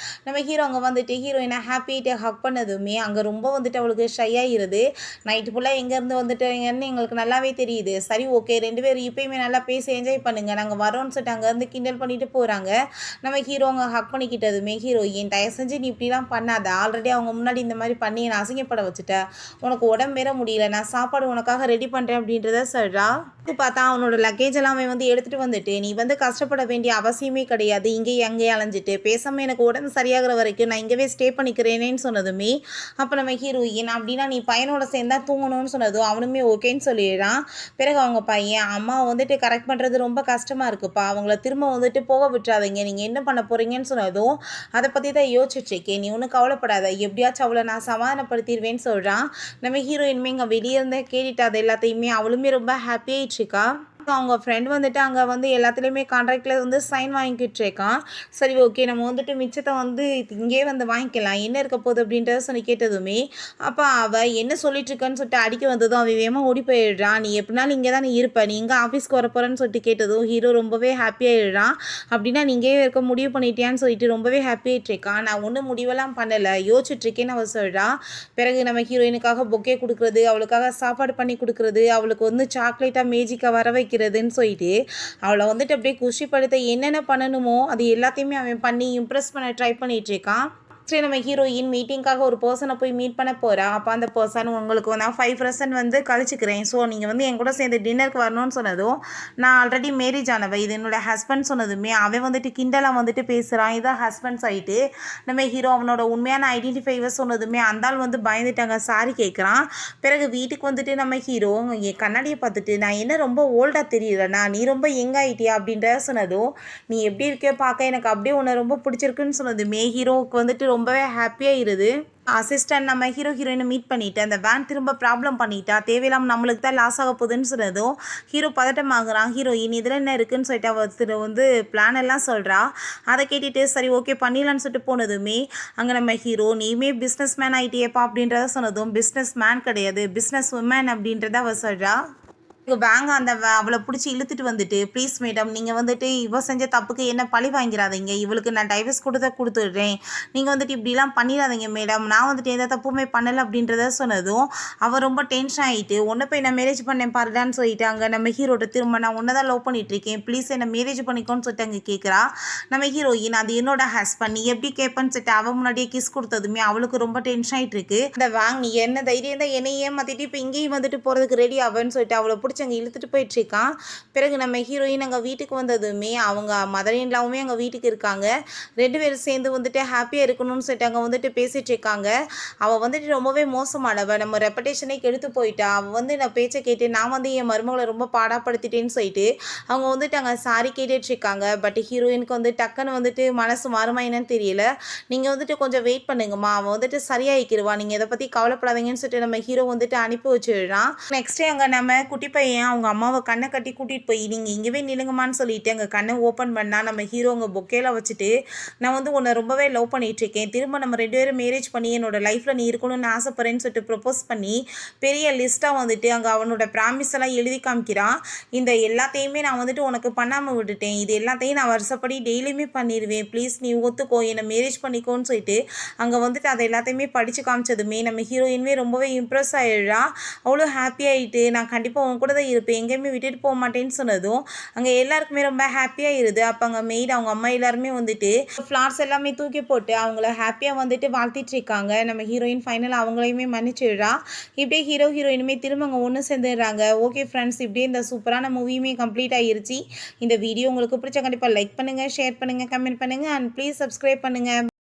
நம்ம ஹீரோ அங்கே வந்துட்டு ஹீரோயினை ஹாப்பிட்டு ஹக் பண்ணதுமே அங்கே ரொம்ப வந்துட்டு அவளுக்கு ஷை ஆகிடுது. நைட்டு ஃபுல்லாக எங்கேருந்து வந்துட்டுங்கன்னு எங்களுக்கு நல்லாவே தெரியுது. சரி ஓகே 2 பேரும் இப்போயுமே நல்லா பேசி என்ஜாய் பண்ணுங்கள், நாங்கள் வரோன்னு சொல்லிட்டு அங்கேருந்து கிண்டல் பண்ணிட்டு போகிறாங்க. நம்ம ஹீரோ அங்கே ஹக் பண்ணிக்கிட்டதுமே ஹீரோயின் தயவு செஞ்சு நீ இப்படிலாம் பண்ணாத, ஆல்ரெடி அவங்க முன்னாடி இந்த மாதிரி பண்ணி நான் அசிங்கப்பட வச்சுட்டேன், உனக்கு உடம்பு வேற முடியல, நான் சாப்பாடு உனக்காக ரெடி பண்ணுறேன் அப்படின்றத சொல்கிறா. பார்த்தா அவனோட லக்கேஜ் எல்லாம் அவன் வந்து எடுத்துகிட்டு வந்துட்டு நீ வந்து கஷ்டப்பட வேண்டிய அவசியமே கிடையாது, இங்கேயே அங்கேயே அலைஞ்சிட்டு பேசாமல் எனக்கு உடம்பு சரியாகிற வரைக்கும் நான் இங்கேவே ஸ்டே பண்ணிக்கிறேனேன்னு சொன்னதுமே அப்போ நம்ம ஹீரோயின் அப்படின்னா நீ பையனோட சேர்ந்தா தூங்கணும்னு சொன்னதும் அவனுமே ஓகேன்னு சொல்லிடுறான். பிறகு அவங்க பையன் அம்மா வந்துட்டு கரெக்ட் பண்ணுறது ரொம்ப கஷ்டமாக இருக்குப்பா, அவங்கள திரும்ப வந்துட்டு போக விட்டுறாதீங்க, நீங்கள் என்ன பண்ண போகிறீங்கன்னு சொன்னதும் அதை பற்றி தான் யோசிச்சுட்ருக்கேன், நீ ஒன்றும் கவலைப்படாத, எப்படியாச்சும் அவளை நான் சமாதானப்படுத்திடுவேன்னு சொல்கிறான். நம்ம ஹீரோயினுமே இங்கே வெளியே இருந்தே கேட்டுட்டு அது எல்லாத்தையுமே அவளுமே ரொம்ப ஹாப்பியாகிட்ருக்கா. அவங்க ஃப்ரெண்ட் வந்துட்டு அங்கே வந்து எல்லாத்துலேயுமே கான்ட்ராக்டில் வந்து சைன் வாங்கிக்கிட்டு இருக்கான். சரி ஓகே நம்ம வந்துட்டு மிச்சத்தை வந்து இங்கேயே வந்து வாங்கிக்கலாம், என்ன இருக்க போகுது அப்படின்றத சொல்லி கேட்டதுமே அப்போ அவள் என்ன சொல்லிட்டுருக்கன்னு சொல்லிட்டு அடிக்க வந்ததும் அவன் வேகமாக ஓடி போயிடுறான். நீ எப்படினாலும் இங்கே தான் நீ இருப்ப, நீ எங்கே ஆஃபீஸ்க்கு வர போகிறேன்னு சொல்லிட்டு கேட்டதும் ஹீரோ ரொம்பவே ஹாப்பியாகிடுறான். அப்படின்னா நீ இங்கேயே இருக்க முடிவு பண்ணிட்டியான்னு சொல்லிட்டு ரொம்பவே ஹாப்பியாகிட்டு இருக்கான். நான் ஒன்றும் முடிவெல்லாம் பண்ணலை, யோசிச்சுட்ருக்கேன்னு அவள் சொல்கிறான். பிறகு நம்ம ஹீரோயினுக்காக பொக்கே கொடுக்குறது, அவளுக்காக சாப்பாடு பண்ணி கொடுக்குறது, அவளுக்கு வந்து சாக்லேட்டாக மேஜிக்காக வர வைக்கிறதுன்னு சொல்லிட்டு அவளை வந்துட்டு அப்படியே குஷிப்படுத்த என்னென்ன பண்ணணுமோ அது எல்லாத்தையுமே அவன் பண்ணி இம்ப்ரெஸ் பண்ண ட்ரை பண்ணிட்டு இருக்கான். சரி நம்ம ஹீரோயின் மீட்டிங்காக ஒரு பர்சனை போய் மீட் பண்ண போகிறா. அப்போ அந்த பர்சன் உங்களுக்கு நான் 5% வந்து கழிச்சுக்கிறேன், ஸோ நீங்கள் வந்து என் கூட சேர்ந்து டின்னருக்கு வரணும்னு சொன்னதும் நான் ஆல்ரெடி மேரேஜ் ஆனவ, இது என்னோட ஹஸ்பண்ட் சொன்னதுமே அவன் வந்துட்டு கிண்டலாக வந்துட்டு பேசுகிறான், இதான் ஹஸ்பண்ட் ஆகிட்டு நம்ம ஹீரோ அவனோட உண்மையான ஐடென்டிஃபைவர் சொன்னதுமே அந்த ஆள் வந்து பயந்துட்டாங்க, சாரி கேட்குறான். பிறகு வீட்டுக்கு வந்துட்டு நம்ம ஹீரோ என் கண்ணாடியை பார்த்துட்டு நான் என்ன ரொம்ப ஓல்டாக தெரியலண்ணா, நீ ரொம்ப யங் ஆகிட்டியா அப்படின்ற சொன்னதும் நீ எப்படி இருக்கே பார்க்க எனக்கு அப்படியே உன்னை ரொம்ப பிடிச்சிருக்குன்னு சொன்னதுமே ஹீரோவுக்கு வந்துட்டு ரொம்பவே ஹாப்பியாயிருது. அசிஸ்டன்ட் நம்ம ஹீரோயினை மீட் பண்ணிட்டு அந்த வேன் திரும்ப ப்ராப்ளம் பண்ணிட்டா தேவையில்லாமல் நம்மளுக்கு தான் லாஸ் ஆக போகுதுன்னு சொன்னதும் ஹீரோ பதட்டமாகறான். ஹீரோயின் இதில் என்ன இருக்குன்னு சொல்லிட்டு அவ பிளான் எல்லாம் சொல்கிறா. அதை கேட்டுட்டு சரி ஓகே பண்ணிடலான்னு சொல்லிட்டு போனதுமே அங்கே நம்ம ஹீரோ நீயுமே பிஸ்னஸ் மேன் ஆகிட்டியப்பா அப்படின்றத சொன்னதும் பிஸ்னஸ் மேன் கிடையாது பிஸ்னஸ் உமன் அப்படின்றத அவ சொல்கிறா. வாங்க அவளை பிடிச்சி இழுத்துட்டு வந்துட்டு ப்ளீஸ் மேடம் நீங்கள் வந்துட்டு இவ செஞ்ச தப்புக்கு என்ன பழி வாங்கிறாதீங்க, இவளுக்கு நான் டைவர்ஸ் கொடுத்துடுறேன், நீங்கள் வந்துட்டு இப்படிலாம் பண்ணிடாதீங்க மேடம், நான் வந்துட்டு எந்த தப்புமே பண்ணலை அப்படின்றத சொன்னதும் அவள் ரொம்ப டென்ஷன் ஆகிட்டு ஒன்றை போய் நான் மேரேஜ் பண்ணேன் பாருடான்னு சொல்லிட்டு அங்கே நம்ம ஹீரோட்ட திரும்ப நான் ஒன்றை தான் லவ் பண்ணிகிட்ருக்கேன் ப்ளீஸ் என்னை மேரேஜ் பண்ணிக்கோன்னு சொல்லிட்டு அங்கே கேட்குறா. நம்ம ஹீரோயின் அது என்னோட ஹஸ்பண்ட் நீ எப்படி கேட்பேன்னு சொல்லிட்டு அவள் முன்னாடியே கிஸ் கொடுத்ததுமே அவளுக்கு ரொம்ப டென்ஷன் ஆகிட்டு இருக்கு. இந்த வாங்க நீ என்ன தைரியம் தான் என்னை ஏமாற்றிட்டு இப்போ இங்கேயும் வந்துட்டு போகிறதுக்கு ரெடி ஆவேன்னு சொல்லிட்டு அவளை பிடிச்சி அங்கே இழுத்துட்டு போயிட்டுருக்கான். பிறகு நம்ம ஹீரோயின் அங்கே வீட்டுக்கு வந்ததுமே அவங்க மதர் இன்லாவுமே அங்கே வீட்டுக்கு இருக்காங்க. 2 பேரும் சேர்ந்து வந்துட்டு ஹாப்பியாக இருக்கணும்னு சொல்லிட்டு அங்கே வந்துட்டு பேசிகிட்டு இருக்காங்க. அவள் வந்துட்டு ரொம்பவே மோசமானவ, நம்ம ரெப்படேஷனே கெடுத்து போயிட்டா, அவள் வந்து நான் பேச்சை கேட்டு நான் வந்து என் மருமகளை ரொம்ப பாடாப்படுத்திட்டேன்னு சொல்லிட்டு அவங்க வந்துட்டு அங்கே சாரி கேட்டுட்ருக்காங்க. பட் ஹீரோயினுக்கு வந்து டக்குன்னு வந்துட்டு மனசு மாறுமா என்னன்னு தெரியல. நீங்கள் வந்துட்டு கொஞ்சம் வெயிட் பண்ணுங்கம்மா, அவன் வந்துட்டு சரியாகிக்கிடுவா, நீங்கள் இதை பற்றி கவலைப்படாதீங்கன்னு சொல்லிட்டு நம்ம ஹீரோ வந்துட்டு அனுப்பி வச்சுடுறான். நெக்ஸ்ட் அங்கே நம்ம குட்டி பையன் அவங்க அம்மாவை கண்ணை கட்டி கூட்டிகிட்டு போய் நீங்கள் இங்கேவே நிலுங்கம்மான்னு சொல்லிட்டு அங்கே கண்ணை ஓப்பன் பண்ணால் நம்ம ஹீரோ அங்கே பொக்கேல வச்சுட்டு நான் வந்து உன்னை ரொம்பவே லவ் பண்ணிகிட்ருக்கேன், திரும்ப நம்ம 2 பேரும் மேரேஜ் பண்ணி என்னோட லைஃப்பில் நீ இருக்கணும்னு ஆசைப்பட்றேன்னு சொல்லிட்டு ப்ரப்போஸ் பண்ணி பெரிய லிஸ்ட்டாக வந்துட்டு அங்கே அவனோட ப்ராமிஸ் எல்லாம் எழுதி காமிக்கிறான். இந்த எல்லாத்தையுமே நான் வந்துட்டு உனக்கு பண்ணாமல் விட்டுட்டேன், இது எல்லாத்தையும் நான் வருஷப்படி டெய்லியுமே பண்ணிடுவேன், ப்ளீஸ் நீ ஒத்துக்கோ என்னை மேரேஜ் பண்ணிக்கோன்னு சொல்லிட்டு அங்கே வந்துட்டு அதை எல்லாத்தையுமே படித்து காமிச்சதுமே நம்ம ஹீரோயின்மே ரொம்பவே இம்ப்ரெஸ் ஆகிடுறா. அவ்வளோ ஹாப்பியாகிட்டு நான் கண்டிப்பாக உன் கூட தான் இருப்பேன், எங்கேயுமே விட்டுட்டு போக மாட்டேன்னு சொன்னதும் அங்கே எல்லாருக்குமே ரொம்ப ஹாப்பியாக இருது. அப்போ அங்கே மெய்டு அவங்க அம்மா எல்லாருமே வந்துட்டு ஃப்ளார்ஸ் எல்லாமே தூக்கி போட்டு அவங்கள ஹாப்பியாக வந்துட்டு வாழ்த்திட்டு இருக்காங்க. நம்ம ஹீரோயின் ஃபைனலாக அவங்களையுமே மன்னிச்சிடுறா. இப்படியே ஹீரோயினுமே திரும்ப அங்கே ஒன்று சேர்ந்துடுறாங்க. ஓகே ஃப்ரெண்ட்ஸ், இப்படியே இந்த சூப்பரான மூவியுமே கம்ப்ளீட் ஆகிருச்சு. இந்த வீடியோ உங்களுக்கு பிடிச்ச கண்டிப்பாக லைக் பண்ணுங்கள், ஷேர் பண்ணுங்கள், கமெண்ட் பண்ணுங்கள் அண்ட் ப்ளீஸ் சப்ஸ்கிரைப் பண்ணுங்கள்.